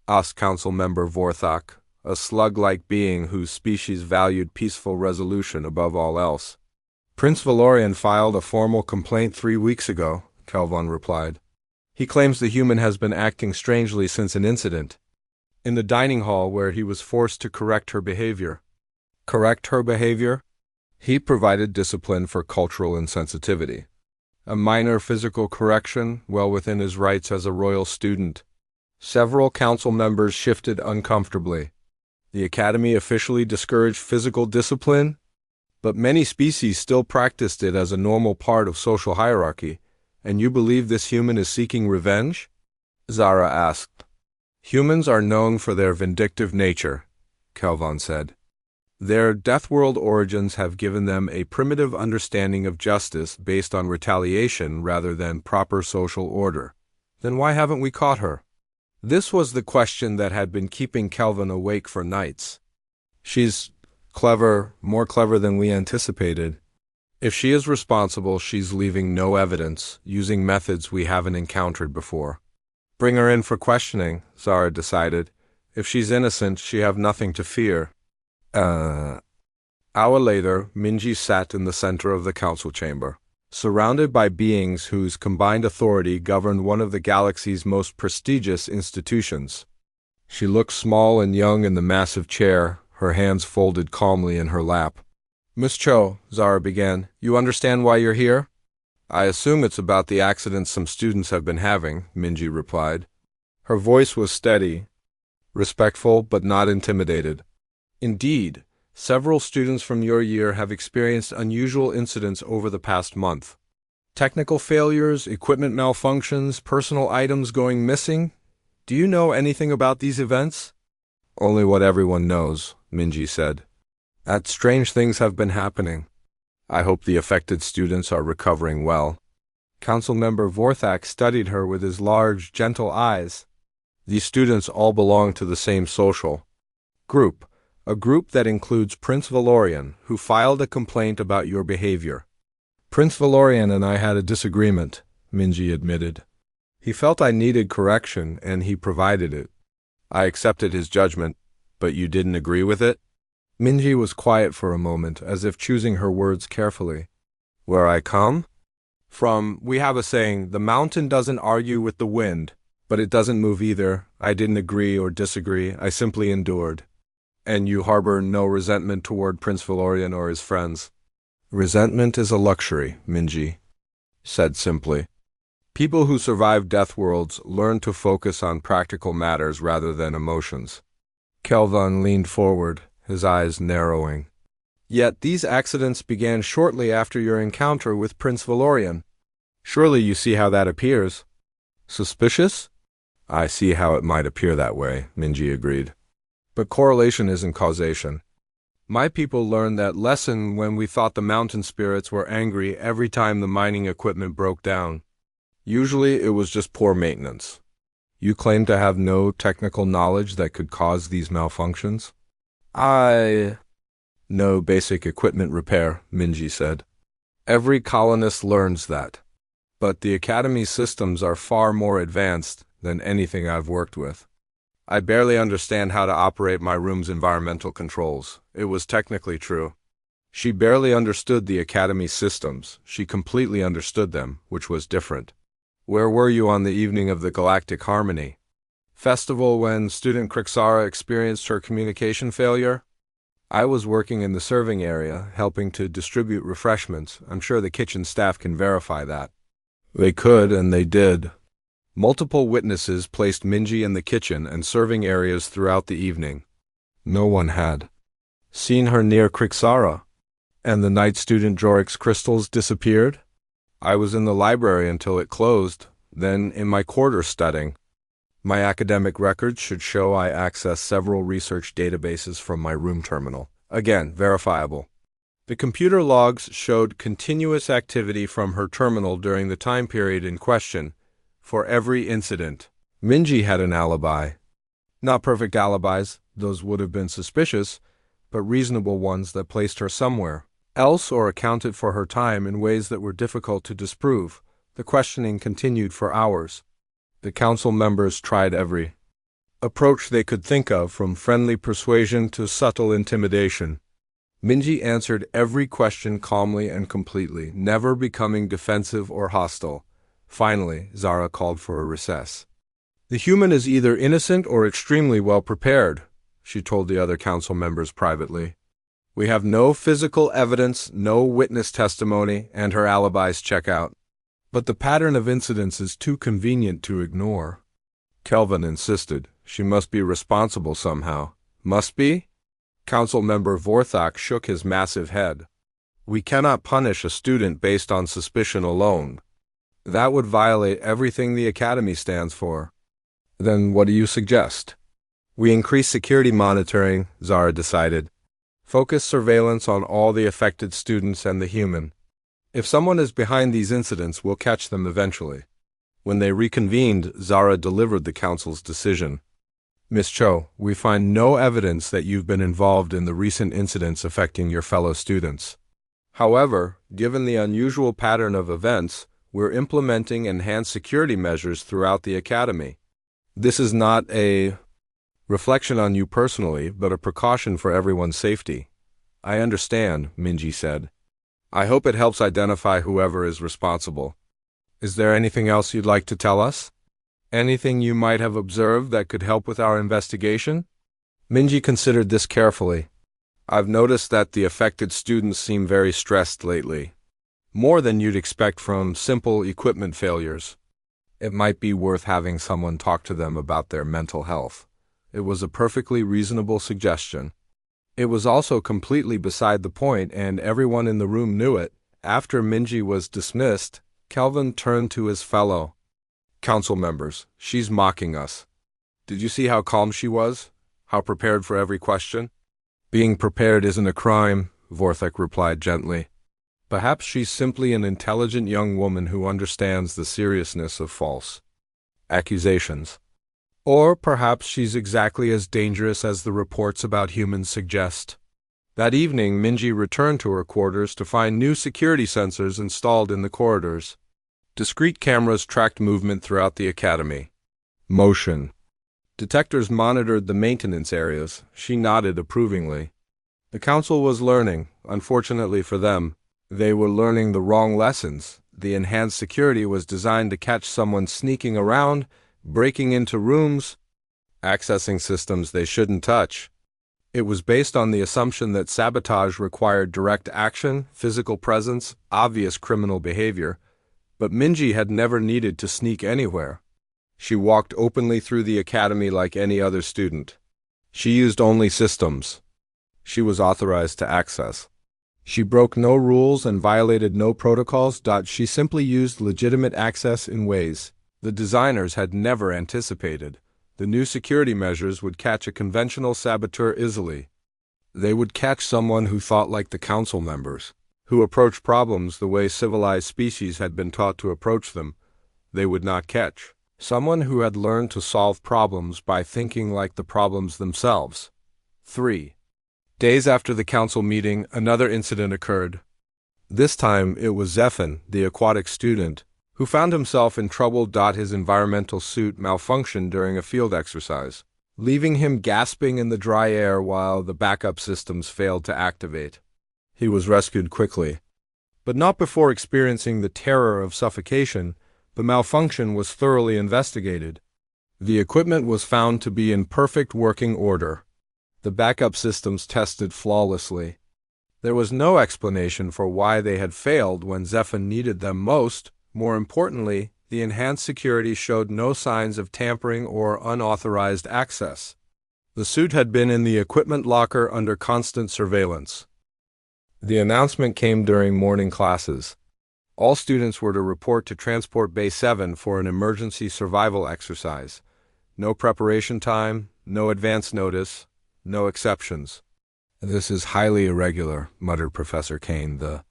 Speaker 1: asked Council Member Vorthak, a slug-like being whose species valued peaceful resolution above all else. "Prince Valorian filed a formal complaint 3 weeks ago," Kelvin replied. "He claims the human has been acting strangely since an incident in the dining hall where he was forced to correct her behavior." "Correct her behavior?" "He provided discipline for cultural insensitivity. A minor physical correction, well within his rights as a royal student." Several council members shifted uncomfortably. The Academy officially discouraged physical discipline, but many species still practiced it as a normal part of social hierarchy. "And you believe this human is seeking revenge?" Zara asked. "Humans are known for their vindictive nature," Kelvin said. "Their Deathworld origins have given them a primitive understanding of justice based on retaliation rather than proper social order. Then why haven't we caught her?" This was the question that had been keeping Kelvin awake for nights. "She's clever, more clever than we anticipated. If she is responsible, she's leaving no evidence, using methods we haven't encountered before." "Bring her in for questioning," Zara decided. "If she's innocent, she have nothing to fear." Hour later, Minji sat in the center of the council chamber, surrounded by beings whose combined authority governed one of the galaxy's most prestigious institutions. She looked small and young in the massive chair, her hands folded calmly in her lap. "Miss Cho," Zara began, "you understand why you're here?" "I assume it's about the accidents some students have been having," Minji replied. Her voice was steady, respectful, but not intimidated. "Indeed, several students from your year have experienced unusual incidents over the past month. Technical failures, equipment malfunctions, personal items going missing. Do you know anything about these events?" "Only what everyone knows," Minji said. "That strange things have been happening. I hope the affected students are recovering well." Council Member Vorthak studied her with his large, gentle eyes. "These students all belong to the same social group, a group that includes Prince Valorian, who filed a complaint about your behavior." "Prince Valorian and I had a disagreement," Minji admitted. "He felt I needed correction, and he provided it. I accepted his judgment, but you didn't agree with it?" Minji was quiet for a moment, as if choosing her words carefully. "Where I come from, we have a saying, the mountain doesn't argue with the wind, but it doesn't move either. I didn't agree or disagree, I simply endured." "And you harbor no resentment toward Prince Valorian or his friends?" "Resentment is a luxury," Minji said simply. "People who survive Deathworlds learn to focus on practical matters rather than emotions." Kelvin leaned forward, his eyes narrowing. "Yet these accidents began shortly after your encounter with Prince Valorian. Surely you see how that appears." "Suspicious?" "I see how it might appear that way," Minji agreed. "But correlation isn't causation. My people learned that lesson when we thought the mountain spirits were angry every time the mining equipment broke down. Usually it was just poor maintenance. You claim to have no technical knowledge that could cause these malfunctions?" "I know basic equipment repair," Minji said. "Every colonist learns that. But the Academy's systems are far more advanced than anything I've worked with." I barely understand how to operate my room's environmental controls. It was technically true. She barely understood the Academy's systems. She completely understood them, which was different. Where were you on the evening of the Galactic Harmony Festival when student Krixara experienced her communication failure? I was working in the serving area, helping to distribute refreshments. I'm sure the kitchen staff can verify that. They could, and they did. Multiple witnesses placed Minji in the kitchen and serving areas throughout the evening. No one had seen her near Krixara. And the night student Jorik's crystals disappeared? I was in the library until it closed, then in my quarters studying. My academic records should show I accessed several research databases from my room terminal. Again, verifiable. The computer logs showed continuous activity from her terminal during the time period in question, for every incident. Minji had an alibi. Not perfect alibis, those would have been suspicious, but reasonable ones that placed her somewhere else or accounted for her time in ways that were difficult to disprove. The questioning continued for hours. The council members tried every approach they could think of, from friendly persuasion to subtle intimidation. Minji answered every question calmly and completely, never becoming defensive or hostile. Finally, Zara called for a recess. The human is either innocent or extremely well prepared, she told the other council members privately. We have no physical evidence, no witness testimony, and her alibis check out. But the pattern of incidents is too convenient to ignore. Kelvin insisted. She must be responsible somehow. Must be? Council member Vorthak shook his massive head. We cannot punish a student based on suspicion alone. That would violate everything the Academy stands for. Then what do you suggest? We increase security monitoring, Zara decided. Focus surveillance on all the affected students and the human. If someone is behind these incidents, we'll catch them eventually. When they reconvened, Zara delivered the council's decision. Miss Cho, we find no evidence that you've been involved in the recent incidents affecting your fellow students. However, given the unusual pattern of events, we're implementing enhanced security measures throughout the Academy. This is not a reflection on you personally, but a precaution for everyone's safety. I understand, Minji said. I hope it helps identify whoever is responsible. Is there anything else you'd like to tell us? Anything you might have observed that could help with our investigation? Minji considered this carefully. I've noticed that the affected students seem very stressed lately. More than you'd expect from simple equipment failures. It might be worth having someone talk to them about their mental health. It was a perfectly reasonable suggestion. It was also completely beside the point, and everyone in the room knew it. After Minji was dismissed, Kelvin turned to his fellow council members. She's mocking us. Did you see how calm she was? How prepared for every question? Being prepared isn't a crime, Vorthak replied gently. Perhaps she's simply an intelligent young woman who understands the seriousness of false accusations. Or perhaps she's exactly as dangerous as the reports about humans suggest. That evening, Minji returned to her quarters to find new security sensors installed in the corridors. Discrete cameras tracked movement throughout the Academy. Motion. Detectors monitored the maintenance areas. She nodded approvingly. The council was learning. Unfortunately for them, they were learning the wrong lessons. The enhanced security was designed to catch someone sneaking around, breaking into rooms, accessing systems they shouldn't touch. It was based on the assumption that sabotage required direct action, physical presence, obvious criminal behavior, but Minji had never needed to sneak anywhere. She walked openly through the Academy like any other student. She used only systems she was authorized to access. She broke no rules and violated no protocols. She simply used legitimate access in ways the designers had never anticipated. The new security measures would catch a conventional saboteur easily. They would catch someone who thought like the council members, who approached problems the way civilized species had been taught to approach them. They would not catch someone who had learned to solve problems by thinking like the problems themselves. 3 days after the council meeting, another incident occurred. This time it was Zephan, the aquatic student, who found himself in trouble. His environmental suit malfunctioned during a field exercise. leaving him gasping in the dry air while the backup systems failed to activate. He was rescued quickly, but not before experiencing the terror of suffocation. The malfunction was thoroughly investigated. The equipment was found to be in perfect working order. The backup systems tested flawlessly. There was no explanation for why they had failed when Zephan needed them most. More importantly, the enhanced security showed no signs of tampering or unauthorized access. The suit had been in the equipment locker under constant surveillance. The announcement came during morning classes. All students were to report to Transport Bay 7 for an emergency survival exercise. No preparation time, no advance notice, no exceptions. "This is highly irregular," muttered Professor Kane, the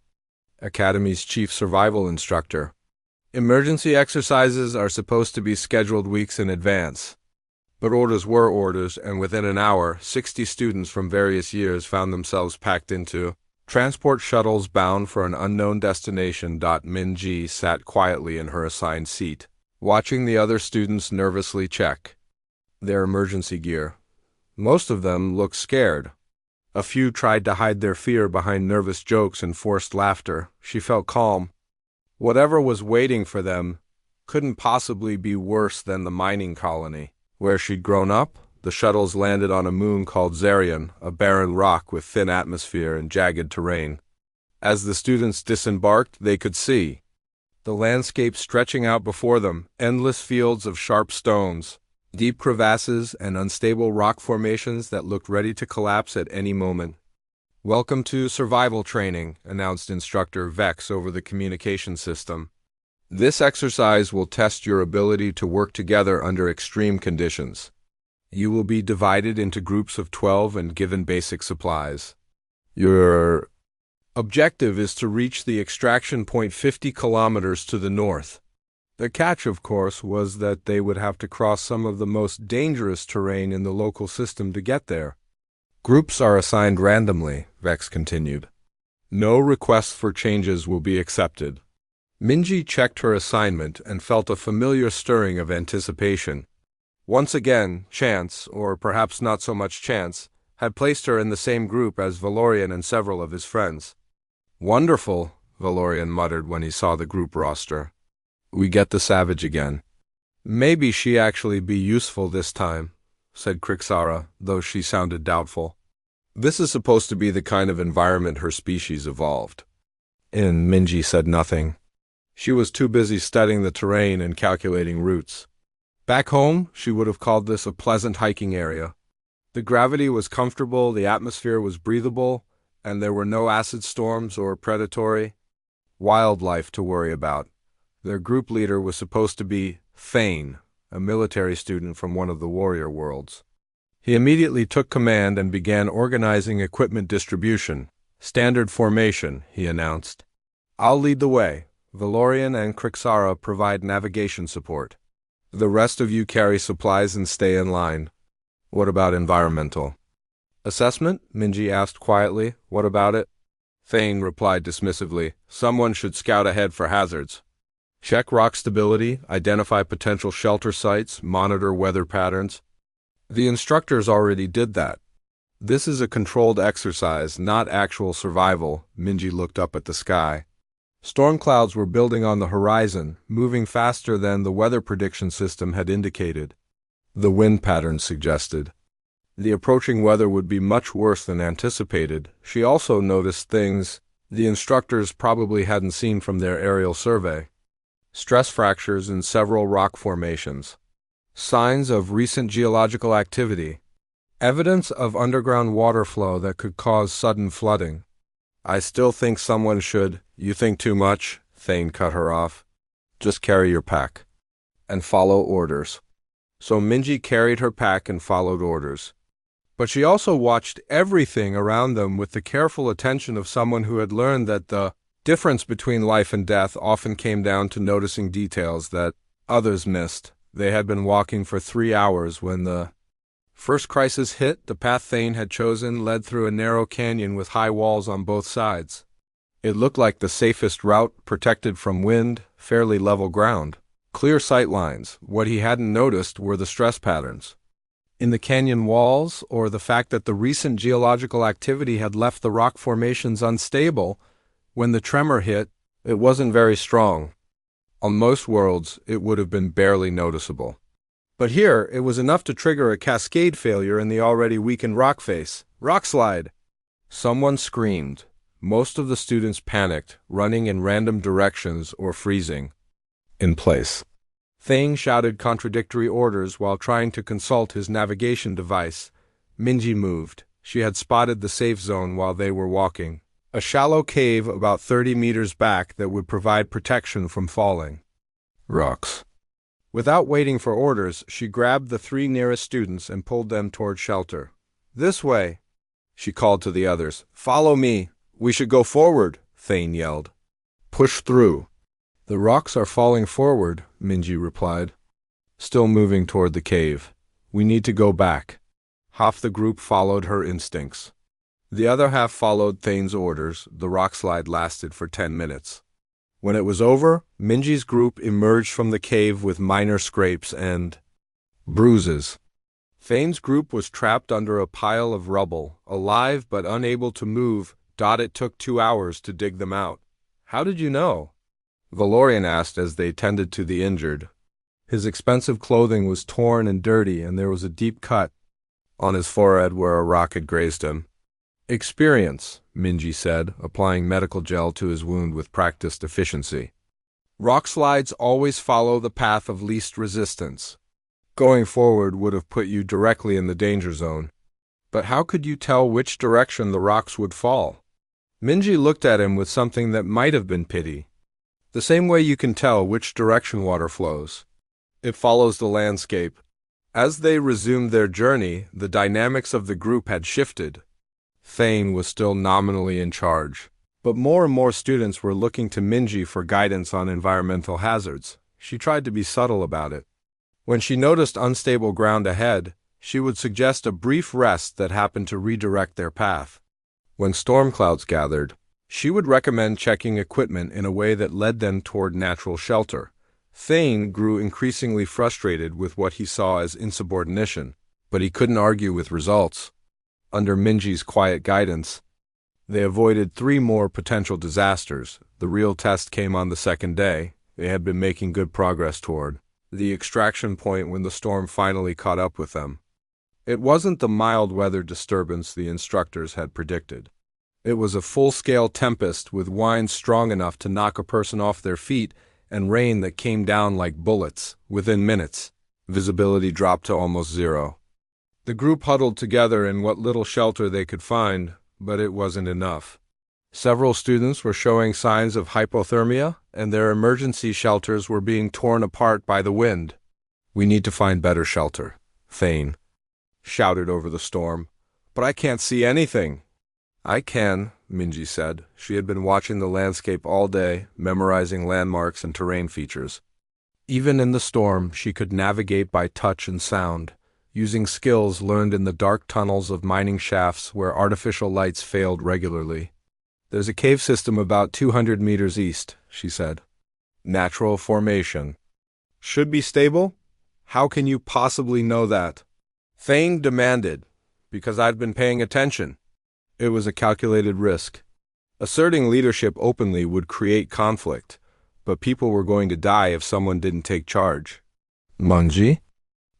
Speaker 1: Academy's chief survival instructor. "Emergency exercises are supposed to be scheduled weeks in advance." But orders were orders, and within an hour, 60 students from various years found themselves packed into transport shuttles bound for an unknown destination. Minji sat quietly in her assigned seat, watching the other students nervously check their emergency gear. Most of them looked scared. A few tried to hide their fear behind nervous jokes and forced laughter. She felt calm. Whatever was waiting for them couldn't possibly be worse than the mining colony where she'd grown up. The shuttles landed on a moon called Zarian, a barren rock with thin atmosphere and jagged terrain. As the students disembarked, they could see the landscape stretching out before them, endless fields of sharp stones, deep crevasses, and unstable rock formations that looked ready to collapse at any moment. "Welcome to survival training," announced Instructor Vex over the communication system. "This exercise will test your ability to work together under extreme conditions. You will be divided into groups of 12 and given basic supplies. Your objective is to reach the extraction point 50 kilometers to the north." The catch, of course, was that they would have to cross some of the most dangerous terrain in the local system to get there. "Groups are assigned randomly," Vex continued. "No requests for changes will be accepted." Minji checked her assignment and felt a familiar stirring of anticipation. Once again, chance, or perhaps not so much chance, had placed her in the same group as Valorian and several of his friends. "Wonderful," Valorian muttered when he saw the group roster. "We get the savage again." "Maybe she actually be useful this time," said Krixara, though she sounded doubtful. "This is supposed to be the kind of environment her species evolved." And Minji said nothing. She was too busy studying the terrain and calculating routes. Back home, she would have called this a pleasant hiking area. The gravity was comfortable, the atmosphere was breathable, and there were no acid storms or predatory wildlife to worry about. Their group leader was supposed to be Thane, a military student from one of the warrior worlds. He immediately took command and began organizing equipment distribution. "Standard formation," he announced. "I'll lead the way. Valorian and Krixara provide navigation support. The rest of you carry supplies and stay in line." "What about environmental assessment?" Minji asked quietly. "What about it?" Thane replied dismissively. "Someone should scout ahead for hazards. Check rock stability, identify potential shelter sites, monitor weather patterns." The instructors already did that. "This is a controlled exercise, not actual survival." Minji looked up at the sky. Storm clouds were building on the horizon, moving faster than the weather prediction system had indicated. The wind patterns suggested the approaching weather would be much worse than anticipated. She also noticed things the instructors probably hadn't seen from their aerial survey. Stress fractures in several rock formations. Signs of recent geological activity. Evidence of underground water flow that could cause sudden flooding. "I still think someone should." "You think too much," Thane cut her off. "Just carry your pack and follow orders." So Minji carried her pack and followed orders. But she also watched everything around them with the careful attention of someone who had learned that the difference between life and death often came down to noticing details that others missed. They had been walking for 3 hours when the first crisis hit. The path Thane had chosen led through a narrow canyon with high walls on both sides. It looked like the safest route, protected from wind, fairly level ground. Clear sight lines. What he hadn't noticed were the stress patterns. In the canyon walls, or the fact that the recent geological activity had left the rock formations unstable? When the tremor hit, it wasn't very strong. On most worlds, it would have been barely noticeable. But here, it was enough to trigger a cascade failure in the already weakened rock face. Rockslide! Someone screamed. Most of the students panicked, running in random directions or freezing in place. Thane shouted contradictory orders while trying to consult his navigation device. Minji moved. She had spotted the safe zone while they were walking. A shallow cave about 30 meters back that would provide protection from falling rocks. Without waiting for orders, she grabbed the 3 nearest students and pulled them toward shelter. This way, she called to the others. Follow me. We should go forward, Thane yelled. Push through. The rocks are falling forward, Minji replied, still moving toward the cave. We need to go back. Half the group followed her instincts. The other half followed Thane's orders. The rockslide lasted for 10 minutes. When it was over, Minji's group emerged from the cave with minor scrapes and bruises. Thane's group was trapped under a pile of rubble, alive but unable to move. It took 2 hours to dig them out. How did you know? Valorian asked as they tended to the injured. His expensive clothing was torn and dirty, and there was a deep cut on his forehead where a rock had grazed him. Experience, Minji said, applying medical gel to his wound with practiced efficiency. Rock slides always follow the path of least resistance. Going forward would have put you directly in the danger zone. But how could you tell which direction the rocks would fall? Minji looked at him with something that might have been pity. The same way you can tell which direction water flows. It follows the landscape. As they resumed their journey, the dynamics of the group had shifted. Thane was still nominally in charge, but more and more students were looking to Minji for guidance on environmental hazards. She tried to be subtle about it. When she noticed unstable ground ahead, she would suggest a brief rest that happened to redirect their path. When storm clouds gathered, she would recommend checking equipment in a way that led them toward natural shelter. Thane grew increasingly frustrated with what he saw as insubordination, but he couldn't argue with results. Under Minji's quiet guidance, they avoided 3 more potential disasters. The real test came on the second day. They had been making good progress toward the extraction point when the storm finally caught up with them. It wasn't the mild weather disturbance the instructors had predicted. It was a full-scale tempest with winds strong enough to knock a person off their feet and rain that came down like bullets. Within minutes, visibility dropped to almost 0. The group huddled together in what little shelter they could find, but it wasn't enough. Several students were showing signs of hypothermia, and their emergency shelters were being torn apart by the wind. We need to find better shelter, Thane shouted over the storm. But I can't see anything. I can, Minji said. She had been watching the landscape all day, memorizing landmarks and terrain features. Even in the storm, she could navigate by touch and sound, using skills learned in the dark tunnels of mining shafts where artificial lights failed regularly. There's a cave system about 200 meters east, she said. Natural formation. Should be stable? How can you possibly know that? Thane demanded. Because I'd been paying attention. It was a calculated risk. Asserting leadership openly would create conflict, but people were going to die if someone didn't take charge. Minji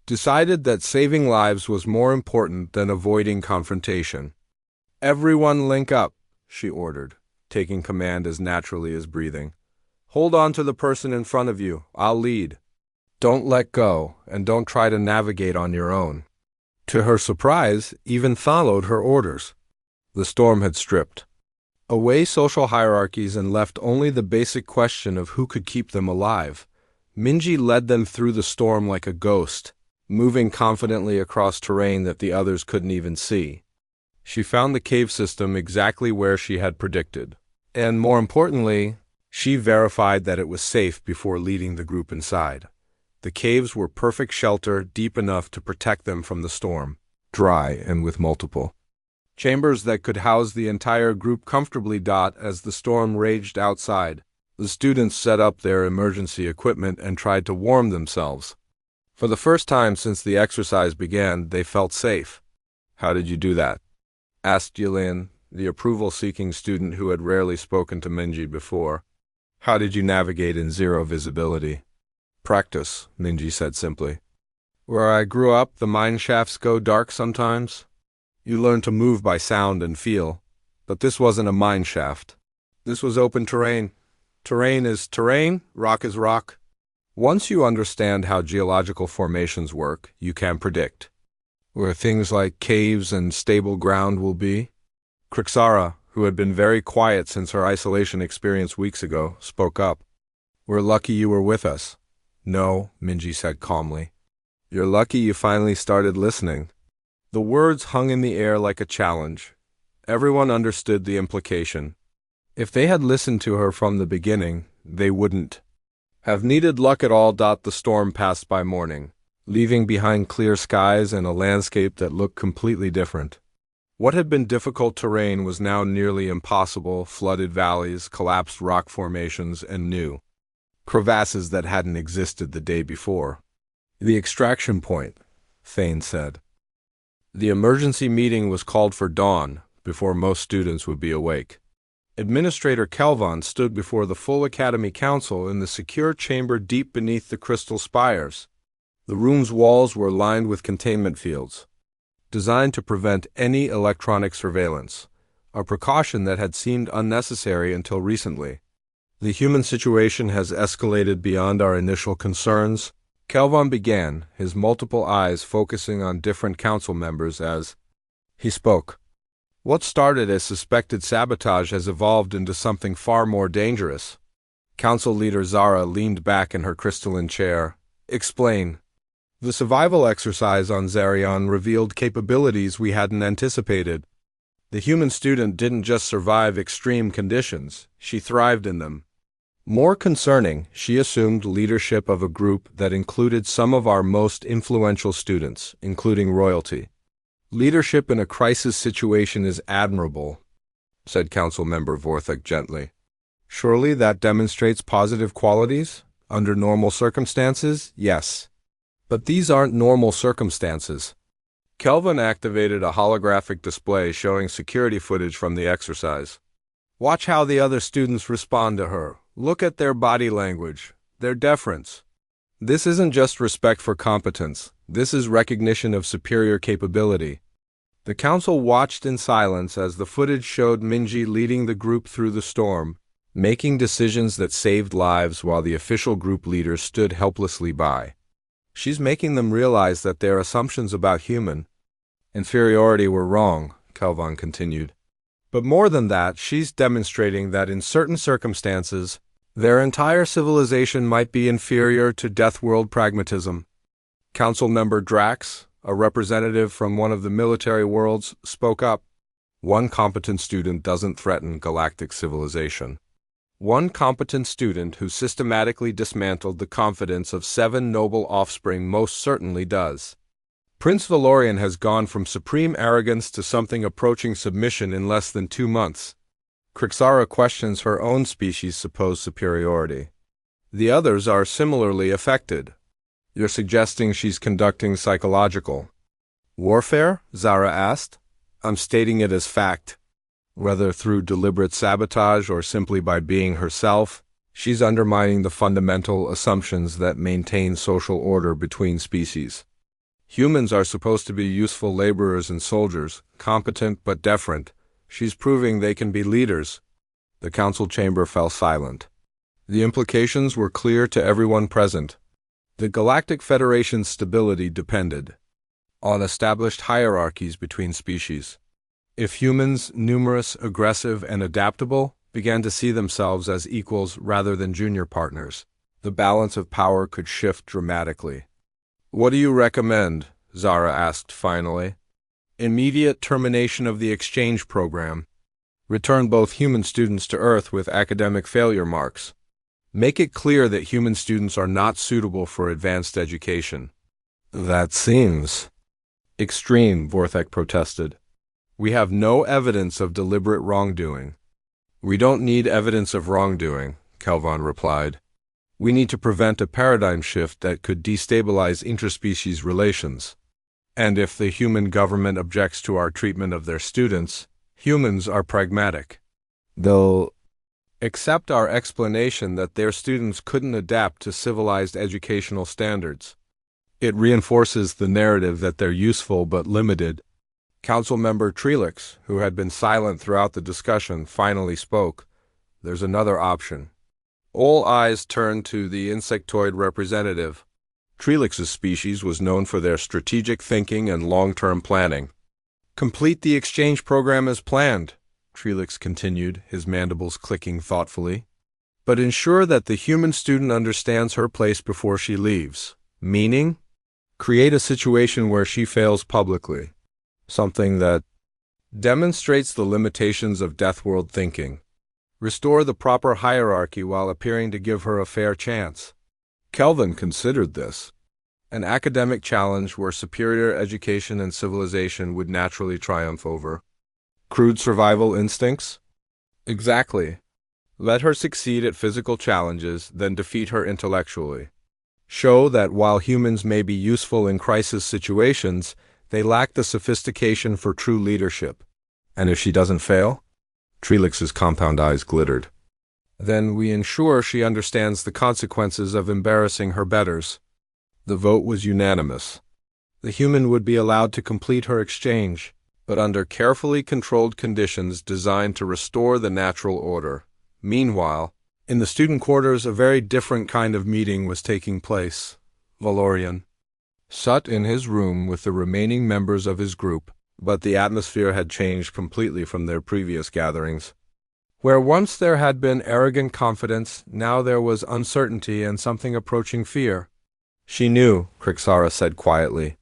Speaker 1: decided that saving lives was more important than avoiding confrontation. Everyone link up, she ordered, taking command as naturally as breathing. Hold on to the person in front of you. I'll lead. Don't let go, and don't try to navigate on your own. To her surprise, even followed her orders. The storm had stripped away social hierarchies and left only the basic question of who could keep them alive. Minji led them through the storm like a ghost, moving confidently across terrain that the others couldn't even see. She found the cave system exactly where she had predicted, and more importantly, she verified that it was safe before leading the group inside. The caves were perfect shelter, deep enough to protect them from the storm, dry and with multiple chambers that could house the entire group comfortably. As the storm raged outside, the students set up their emergency equipment and tried to warm themselves. For the first time since the exercise began, they felt safe. "How did you do that?" asked Yilin, the approval-seeking student who had rarely spoken to Minji before. "How did you navigate in zero visibility?" "Practice," Minji said simply. "Where I grew up, the mine shafts go dark sometimes. You learn to move by sound and feel, but this wasn't a mine shaft. This was open terrain. Terrain is terrain, rock is rock. Once you understand how geological formations work, you can predict where things like caves and stable ground will be." Krixara, who had been very quiet since her isolation experience weeks ago, spoke up. "We're lucky you were with us." "No," Minji said calmly. "You're lucky you finally started listening." The words hung in the air like a challenge. Everyone understood the implication. If they had listened to her from the beginning, they wouldn't have needed luck at all. The storm passed by morning, leaving behind clear skies and a landscape that looked completely different. What had been difficult terrain was now nearly impossible: flooded valleys, collapsed rock formations, and new crevasses that hadn't existed the day before. "The extraction point," Thane said. The emergency meeting was called for dawn, before most students would be awake. Administrator Kelvon stood before the full Academy Council in the secure chamber deep beneath the crystal spires. The room's walls were lined with containment fields, designed to prevent any electronic surveillance, a precaution that had seemed unnecessary until recently. "The human situation has escalated beyond our initial concerns," Kelvon began, his multiple eyes focusing on different council members as he spoke. "What started as suspected sabotage has evolved into something far more dangerous." Council leader Zara leaned back in her crystalline chair. "Explain." "The survival exercise on Zarion revealed capabilities we hadn't anticipated. The human student didn't just survive extreme conditions, she thrived in them. More concerning, she assumed leadership of a group that included some of our most influential students, including royalty. Leadership in a crisis situation is admirable," said Council Member Vorthek gently. "Surely that demonstrates positive qualities? Under normal circumstances, yes. But these aren't normal circumstances." Kelvin activated a holographic display showing security footage from the exercise. "Watch how the other students respond to her. Look at their body language, their deference. This isn't just respect for competence, this is recognition of superior capability." The council watched in silence as the footage showed Minji leading the group through the storm, making decisions that saved lives while the official group leader stood helplessly by. "She's making them realize that their assumptions about human inferiority were wrong," Kelvon continued. "But more than that, she's demonstrating that in certain circumstances, their entire civilization might be inferior to Deathworld pragmatism." Council member Drax, a representative from one of the military worlds, spoke up. "One competent student doesn't threaten galactic civilization. One competent student who systematically dismantled the confidence of 7 noble offspring most certainly does. Prince Valorian has gone from supreme arrogance to something approaching submission in less than 2 months. Krixara questions her own species' supposed superiority. The others are similarly affected." "You're suggesting she's conducting psychological warfare?" Zara asked. "I'm stating it as fact. Whether through deliberate sabotage or simply by being herself, she's undermining the fundamental assumptions that maintain social order between species. Humans are supposed to be useful laborers and soldiers, competent but deferent. She's proving they can be leaders." The council chamber fell silent. The implications were clear to everyone present. The Galactic Federation's stability depended on established hierarchies between species. If humans, numerous, aggressive, and adaptable, began to see themselves as equals rather than junior partners, the balance of power could shift dramatically. "What do you recommend?" Zara asked finally. "Immediate termination of the exchange program. Return both human students to Earth with academic failure marks. Make it clear that human students are not suitable for advanced education." "That seems extreme," Vorthek protested. "We have no evidence of deliberate wrongdoing." "We don't need evidence of wrongdoing," Kelvon replied. We need to prevent a paradigm shift that could destabilize interspecies relations. And if the human government objects to our treatment of their students, humans are pragmatic. They'll accept our explanation that their students couldn't adapt to civilized educational standards. It reinforces the narrative that they're useful but limited. Council member Trelix, who had been silent throughout the discussion, finally spoke. There's another option. All eyes turned to the insectoid representative. Trelix's species was known for their strategic thinking and long-term planning. Complete the exchange program as planned, Trelix continued, his mandibles clicking thoughtfully. But ensure that the human student understands her place before she leaves. Meaning? Create a situation where she fails publicly. Something that demonstrates the limitations of Deathworld thinking. Restore the proper hierarchy while appearing to give her a fair chance. Kelvin considered this. An academic challenge where superior education and civilization would naturally triumph over crude survival instincts? Exactly. Let her succeed at physical challenges, then defeat her intellectually. Show that while humans may be useful in crisis situations, they lack the sophistication for true leadership. And if she doesn't fail? Trelix's compound eyes glittered. Then we ensure she understands the consequences of embarrassing her betters. The vote was unanimous. The human would be allowed to complete her exchange, but under carefully controlled conditions designed to restore the natural order. Meanwhile, in the student quarters, a very different kind of meeting was taking place. Valorian sat in his room with the remaining members of his group, but the atmosphere had changed completely from their previous gatherings. Where once there had been arrogant confidence, now there was uncertainty and something approaching fear. She knew, Krixara said quietly.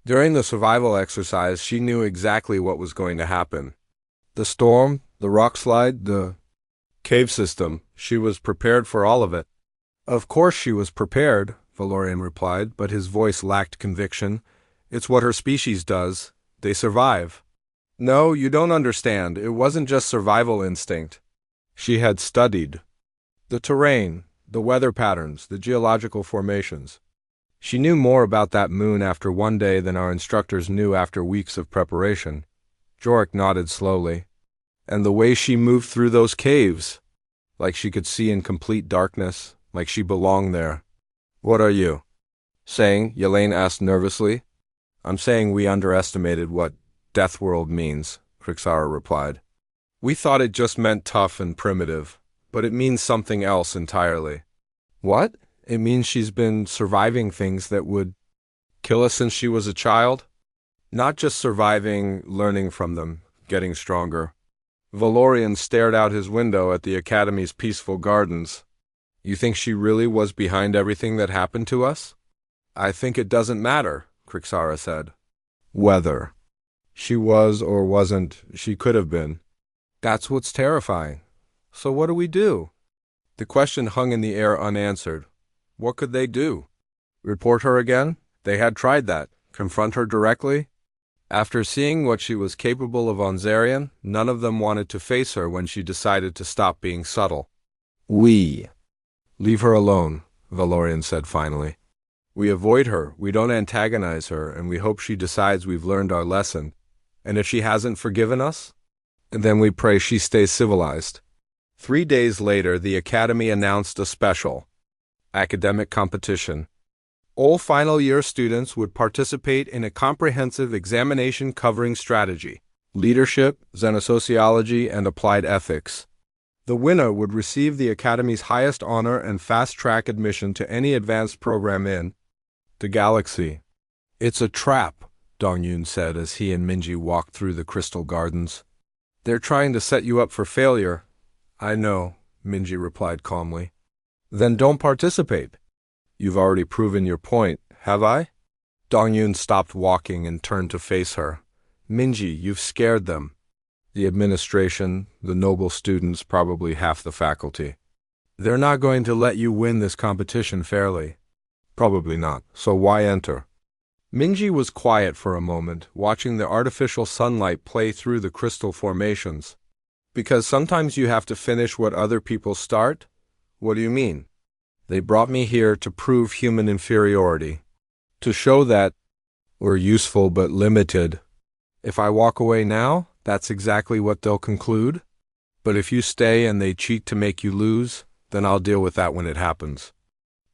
Speaker 1: During the survival exercise, she knew exactly what was going to happen. The storm, the rock slide, the cave system, she was prepared for all of it. Of course she was prepared, Valorian replied, but his voice lacked conviction. It's what her species does. They survive. No, you don't understand. It wasn't just survival instinct. She had studied the terrain, the weather patterns, the geological formations. She knew more about that moon after one day than our instructors knew after weeks of preparation. Jorik nodded slowly. And the way she moved through those caves, like she could see in complete darkness, like she belonged there. What are you saying? Yelena asked nervously. I'm saying we underestimated what Deathworld means, Krixara replied. We thought it just meant tough and primitive, but it means something else entirely. What? It means she's been surviving things that would kill us since she was a child? Not just surviving, learning from them, getting stronger. Valorian stared out his window at the Academy's peaceful gardens. You think she really was behind everything that happened to us? I think it doesn't matter, Krixara said. Whether she was or wasn't, she could have been. That's what's terrifying. So what do we do? The question hung in the air unanswered. What could they do? Report her again? They had tried that. Confront her directly? After seeing what she was capable of on Zarian, none of them wanted to face her when she decided to stop being subtle. Leave her alone, Valorian said finally. We avoid her, we don't antagonize her, and we hope she decides we've learned our lesson. And if she hasn't forgiven us, then we pray she stays civilized. 3 days later, the Academy announced a special academic competition. All final year students would participate in a comprehensive examination covering strategy, leadership, xenosociology, and applied ethics. The winner would receive the Academy's highest honor and fast-track admission to any advanced program in the galaxy. It's a trap, Dongyun said as he and Minji walked through the crystal gardens. They're trying to set you up for failure. I know, Minji replied calmly. Then don't participate. You've already proven your point, have I? Dongyun stopped walking and turned to face her. Minji, you've scared them. The administration, the noble students, probably half the faculty. They're not going to let you win this competition fairly. Probably not, so why enter? Minji was quiet for a moment, watching the artificial sunlight play through the crystal formations. Because sometimes you have to finish what other people start? What do you mean? They brought me here to prove human inferiority, to show that we're useful but limited. If I walk away now, that's exactly what they'll conclude. But if you stay and they cheat to make you lose, then I'll deal with that when it happens.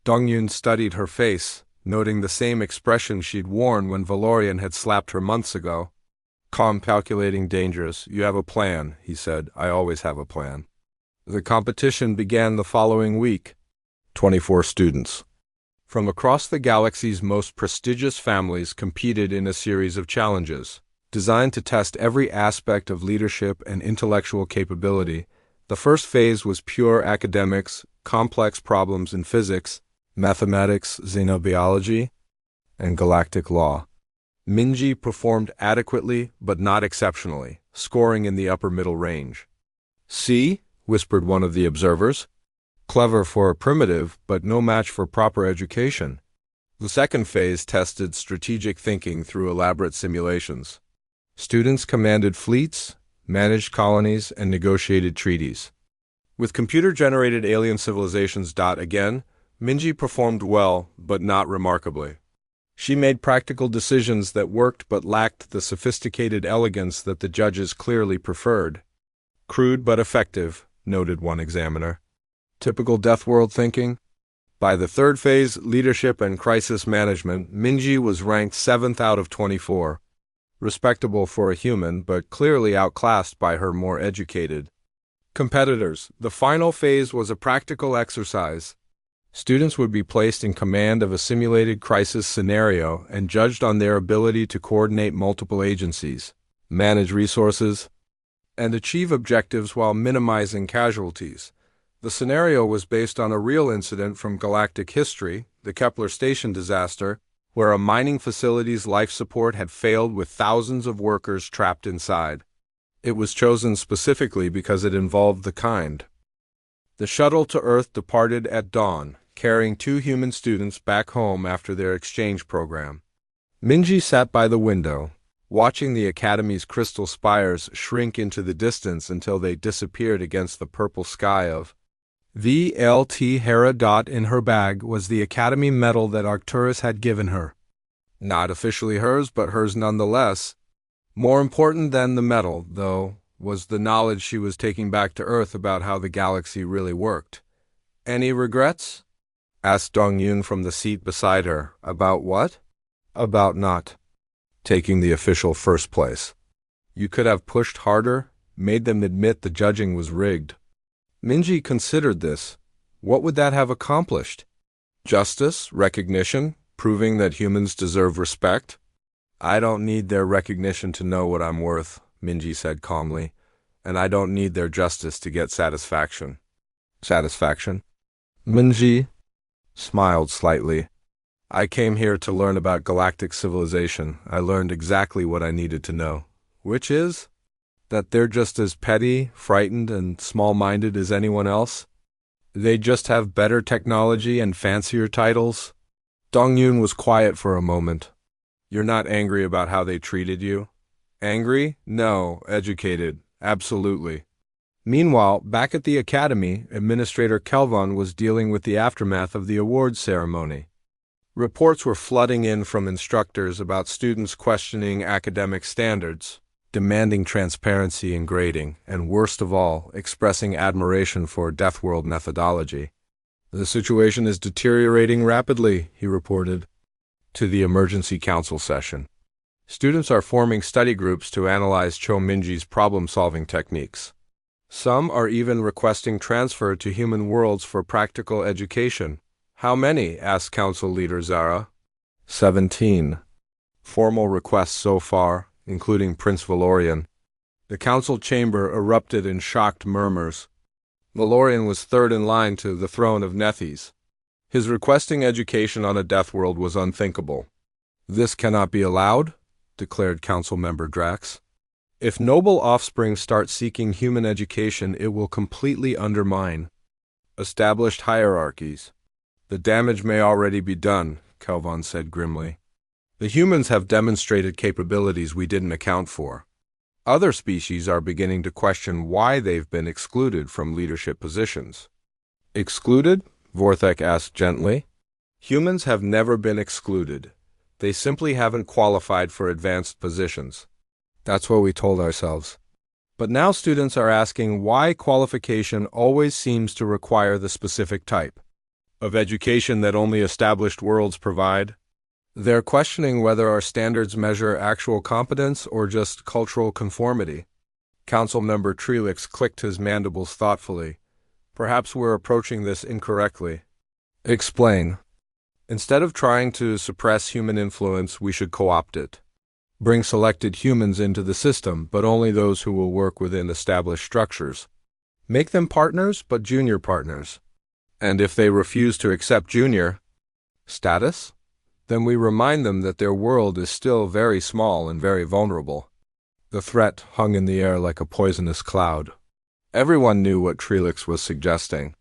Speaker 1: Dongyun studied her face, noting the same expression she'd worn when Valorian had slapped her months ago. Calm, calculating, dangerous. You have a plan, he said. I always have a plan. The competition began the following week. 24 students from across the galaxy's most prestigious families competed in a series of challenges. Designed to test every aspect of leadership and intellectual capability, the first phase was pure academics, complex problems in physics, mathematics, xenobiology, and galactic law. Minji performed adequately but not exceptionally, scoring in the upper middle range. "See," whispered one of the observers. "Clever for a primitive, but no match for proper education." The second phase tested strategic thinking through elaborate simulations. Students commanded fleets, managed colonies, and negotiated treaties. With computer-generated alien civilizations. Again, Minji performed well, but not remarkably. She made practical decisions that worked but lacked the sophisticated elegance that the judges clearly preferred. "Crude but effective," noted one examiner. "Typical Deathworld thinking." By the third phase, leadership and crisis management, Minji was ranked 7th out of 24. Respectable for a human, but clearly outclassed by her more educated competitors. The final phase was a practical exercise. Students would be placed in command of a simulated crisis scenario and judged on their ability to coordinate multiple agencies, manage resources, and achieve objectives while minimizing casualties. The scenario was based on a real incident from galactic history, the Kepler station disaster, where a mining facility's life support had failed with thousands of workers trapped inside. It was chosen specifically because it involved the kind. The shuttle to Earth departed at dawn, carrying 2 human students back home after their exchange program. Minji sat by the window, watching the Academy's crystal spires shrink into the distance until they disappeared against the purple sky of VLT. Hera. In her bag was the Academy medal that Arcturus had given her. Not officially hers, but hers nonetheless. More important than the medal, though, was the knowledge she was taking back to Earth about how the galaxy really worked. "Any regrets?" asked Dongyun from the seat beside her. "About what?" "About not taking the official first place. You could have pushed harder, made them admit the judging was rigged." Minji considered this. What would that have accomplished? Justice, recognition, proving that humans deserve respect? "I don't need their recognition to know what I'm worth," Minji said calmly, "and I don't need their justice to get satisfaction." "Satisfaction?" Minji smiled slightly. "I came here to learn about galactic civilization. I learned exactly what I needed to know, which is that they're just as petty, frightened, and small-minded as anyone else. They just have better technology and fancier titles." Dongyun was quiet for a moment. "You're not angry about how they treated you?" "Angry? No. Educated. Absolutely." Meanwhile, back at the Academy, Administrator Kelvon was dealing with the aftermath of the awards ceremony. Reports were flooding in from instructors about students questioning academic standards, demanding transparency in grading, and worst of all, expressing admiration for Deathworld methodology. "The situation is deteriorating rapidly," he reported to the emergency council session. "Students are forming study groups to analyze Cho Minji's problem-solving techniques. Some are even requesting transfer to human worlds for practical education." "How many?" asked Council Leader Zara. 17. Formal requests so far, including Prince Valorian. The council chamber erupted in shocked murmurs. Valorian was third in line to the throne of Nethes. His requesting education on a Deathworld was unthinkable. "This cannot be allowed," declared Council Member Drax. "If noble offspring start seeking human education, it will completely undermine established hierarchies." "The damage may already be done," Kelvon said grimly. "The humans have demonstrated capabilities we didn't account for. Other species are beginning to question why they've been excluded from leadership positions." "Excluded?" Vorthek asked gently. Humans have never been excluded. They simply haven't qualified for advanced positions. That's what we told ourselves. But now students are asking why qualification always seems to require the specific type of education that only established worlds provide. They're questioning whether our standards measure actual competence or just cultural conformity. Council member Trelix clicked his mandibles thoughtfully. Perhaps we're approaching this incorrectly. Explain. Instead of trying to suppress human influence, we should co-opt it. Bring selected humans into the system, but only those who will work within established structures. Make them partners, but junior partners. And if they refuse to accept junior status, then we remind them that their world is still very small and very vulnerable. The threat hung in the air like a poisonous cloud. Everyone knew what Trelix was suggesting.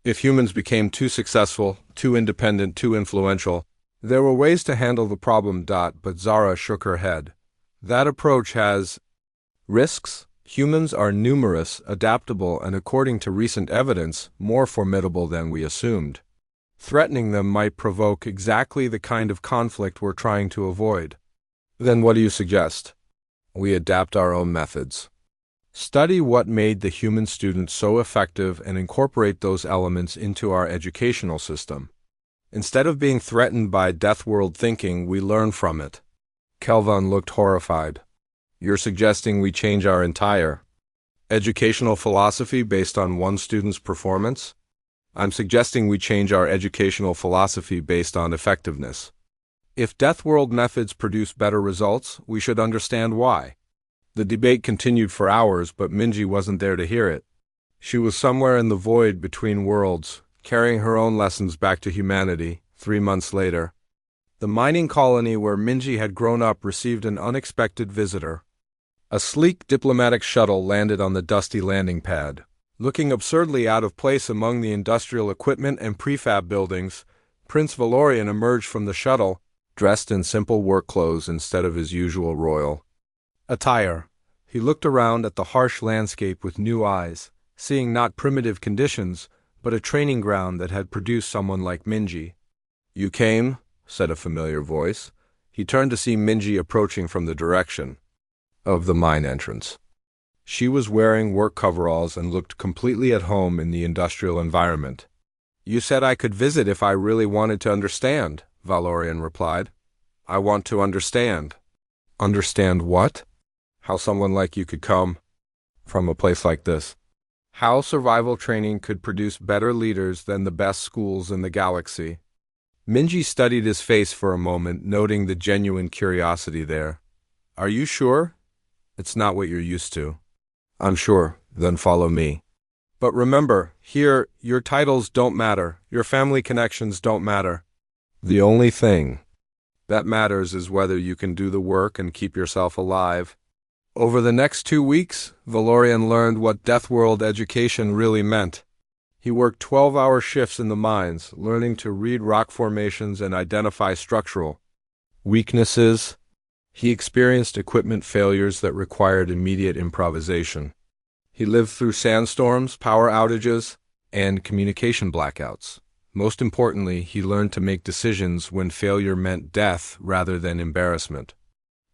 Speaker 1: If humans became too successful, too independent, too influential, there were ways to handle the problem. But Zara shook her head. That approach has risks. Humans are numerous, adaptable, and according to recent evidence, more formidable than we assumed. Threatening them might provoke exactly the kind of conflict we're trying to avoid. Then what do you suggest? We adapt our own methods. Study what made the human student so effective and incorporate those elements into our educational system. Instead of being threatened by Deathworld thinking, we learn from it. Kelvin looked horrified. You're suggesting we change our entire educational philosophy based on one student's performance? I'm suggesting we change our educational philosophy based on effectiveness. If Deathworld methods produce better results, we should understand why. The debate continued for hours, but Minji wasn't there to hear it. She was somewhere in the void between worlds, carrying her own lessons back to humanity. 3 months later, the mining colony where Minji had grown up received an unexpected visitor. A sleek diplomatic shuttle landed on the dusty landing pad. Looking absurdly out of place among the industrial equipment and prefab buildings, Prince Valorian emerged from the shuttle, dressed in simple work clothes instead of his usual royal attire. He looked around at the harsh landscape with new eyes, seeing not primitive conditions, but a training ground that had produced someone like Minji. You came, said a familiar voice. He turned to see Minji approaching from the direction of the mine entrance. She was wearing work coveralls and looked completely at home in the industrial environment. You said I could visit if I really wanted to understand, Valorian replied. I want to understand. Understand what? How someone like you could come from a place like this. How survival training could produce better leaders than the best schools in the galaxy. Minji studied his face for a moment, noting the genuine curiosity there. Are you sure? It's not what you're used to. I'm sure, then follow me. But remember, here, your titles don't matter, your family connections don't matter. The only thing that matters is whether you can do the work and keep yourself alive. Over the next 2 weeks, Valorian learned what Deathworld education really meant. He worked 12-hour shifts in the mines, learning to read rock formations and identify structural weaknesses. He experienced equipment failures that required immediate improvisation. He lived through sandstorms, power outages, and communication blackouts. Most importantly, he learned to make decisions when failure meant death rather than embarrassment.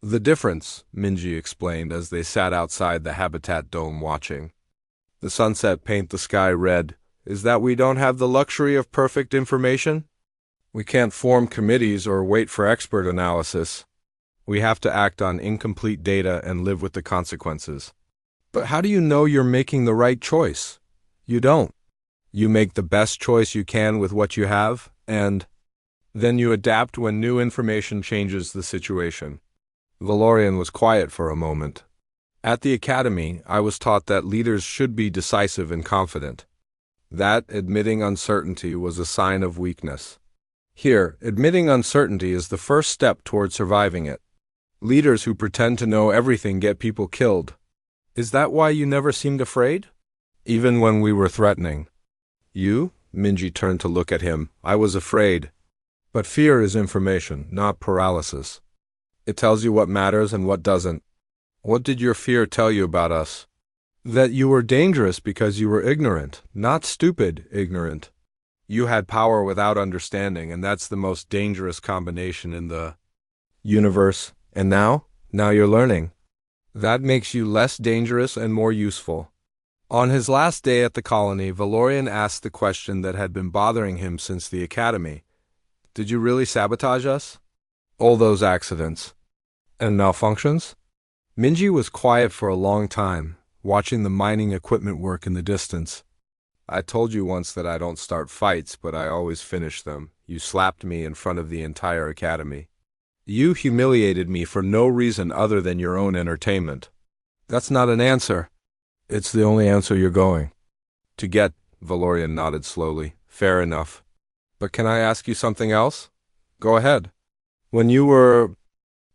Speaker 1: The difference, Minji explained as they sat outside the habitat dome watching the sunset paint the sky red, is that we don't have the luxury of perfect information. We can't form committees or wait for expert analysis. We have to act on incomplete data and live with the consequences. But how do you know you're making the right choice? You don't. You make the best choice you can with what you have, and then you adapt when new information changes the situation. Valorian was quiet for a moment. At the academy, I was taught that leaders should be decisive and confident. That admitting uncertainty was a sign of weakness. Here, admitting uncertainty is the first step toward surviving it. Leaders who pretend to know everything get people killed. Is that why you never seemed afraid? Even when we were threatening. You? Minji turned to look at him. I was afraid. But fear is information, not paralysis. It tells you what matters and what doesn't. What did your fear tell you about us? That you were dangerous because you were ignorant, not stupid, ignorant. You had power without understanding, and that's the most dangerous combination in the universe. And now you're learning. That makes you less dangerous and more useful. On his last day at the colony, Valorian asked the question that had been bothering him since the academy. Did you really sabotage us? All those accidents and malfunctions? Minji was quiet for a long time, watching the mining equipment work in the distance. I told you once that I don't start fights, but I always finish them. You slapped me in front of the entire academy. You humiliated me for no reason other than your own entertainment. That's not an answer. It's the only answer you're going to get. Valorian nodded slowly. Fair enough. But can I ask you something else? Go ahead. When you were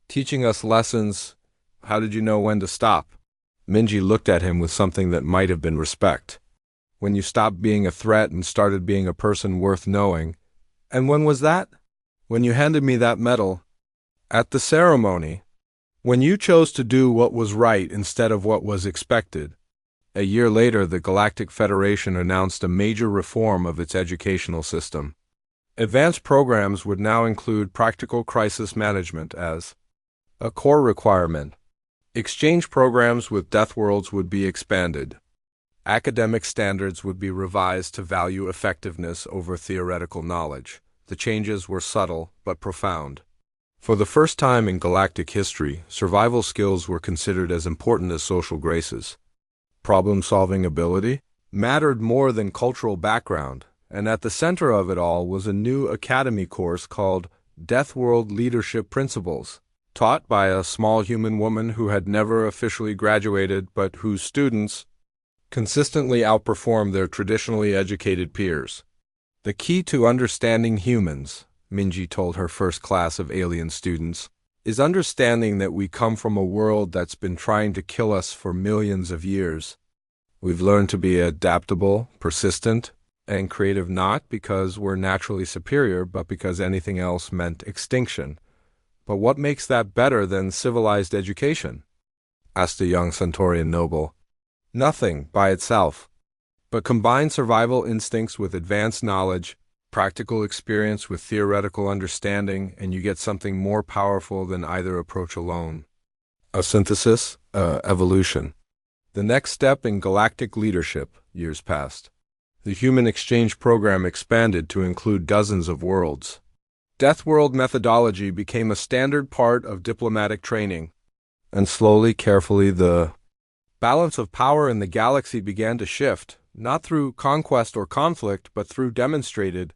Speaker 1: teaching us lessons, how did you know when to stop? Minji looked at him with something that might have been respect. When you stopped being a threat and started being a person worth knowing. And when was that? When you handed me that medal. At the ceremony. When you chose to do what was right instead of what was expected. A year later, the Galactic Federation announced a major reform of its educational system. Advanced programs would now include practical crisis management as a core requirement. Exchange programs with Deathworlds would be expanded. Academic standards would be revised to value effectiveness over theoretical knowledge. The changes were subtle but profound. For the first time in galactic history, survival skills were considered as important as social graces. Problem-solving ability mattered more than cultural background, and at the center of it all was a new academy course called Deathworld Leadership Principles, taught by a small human woman who had never officially graduated but whose students consistently outperformed their traditionally educated peers. The key to understanding humans, Minji told her first class of alien students, is understanding that we come from a world that's been trying to kill us for millions of years. We've learned to be adaptable, persistent, and creative not because we're naturally superior, but because anything else meant extinction. But what makes that better than civilized education? Asked a young Centaurian noble. Nothing by itself. But combine survival instincts with advanced knowledge, practical experience with theoretical understanding, and you get something more powerful than either approach alone. A synthesis, evolution. The next step in galactic leadership, years passed. The human exchange program expanded to include dozens of worlds. Deathworld methodology became a standard part of diplomatic training. And slowly, carefully, the balance of power in the galaxy began to shift, not through conquest or conflict, but through demonstrated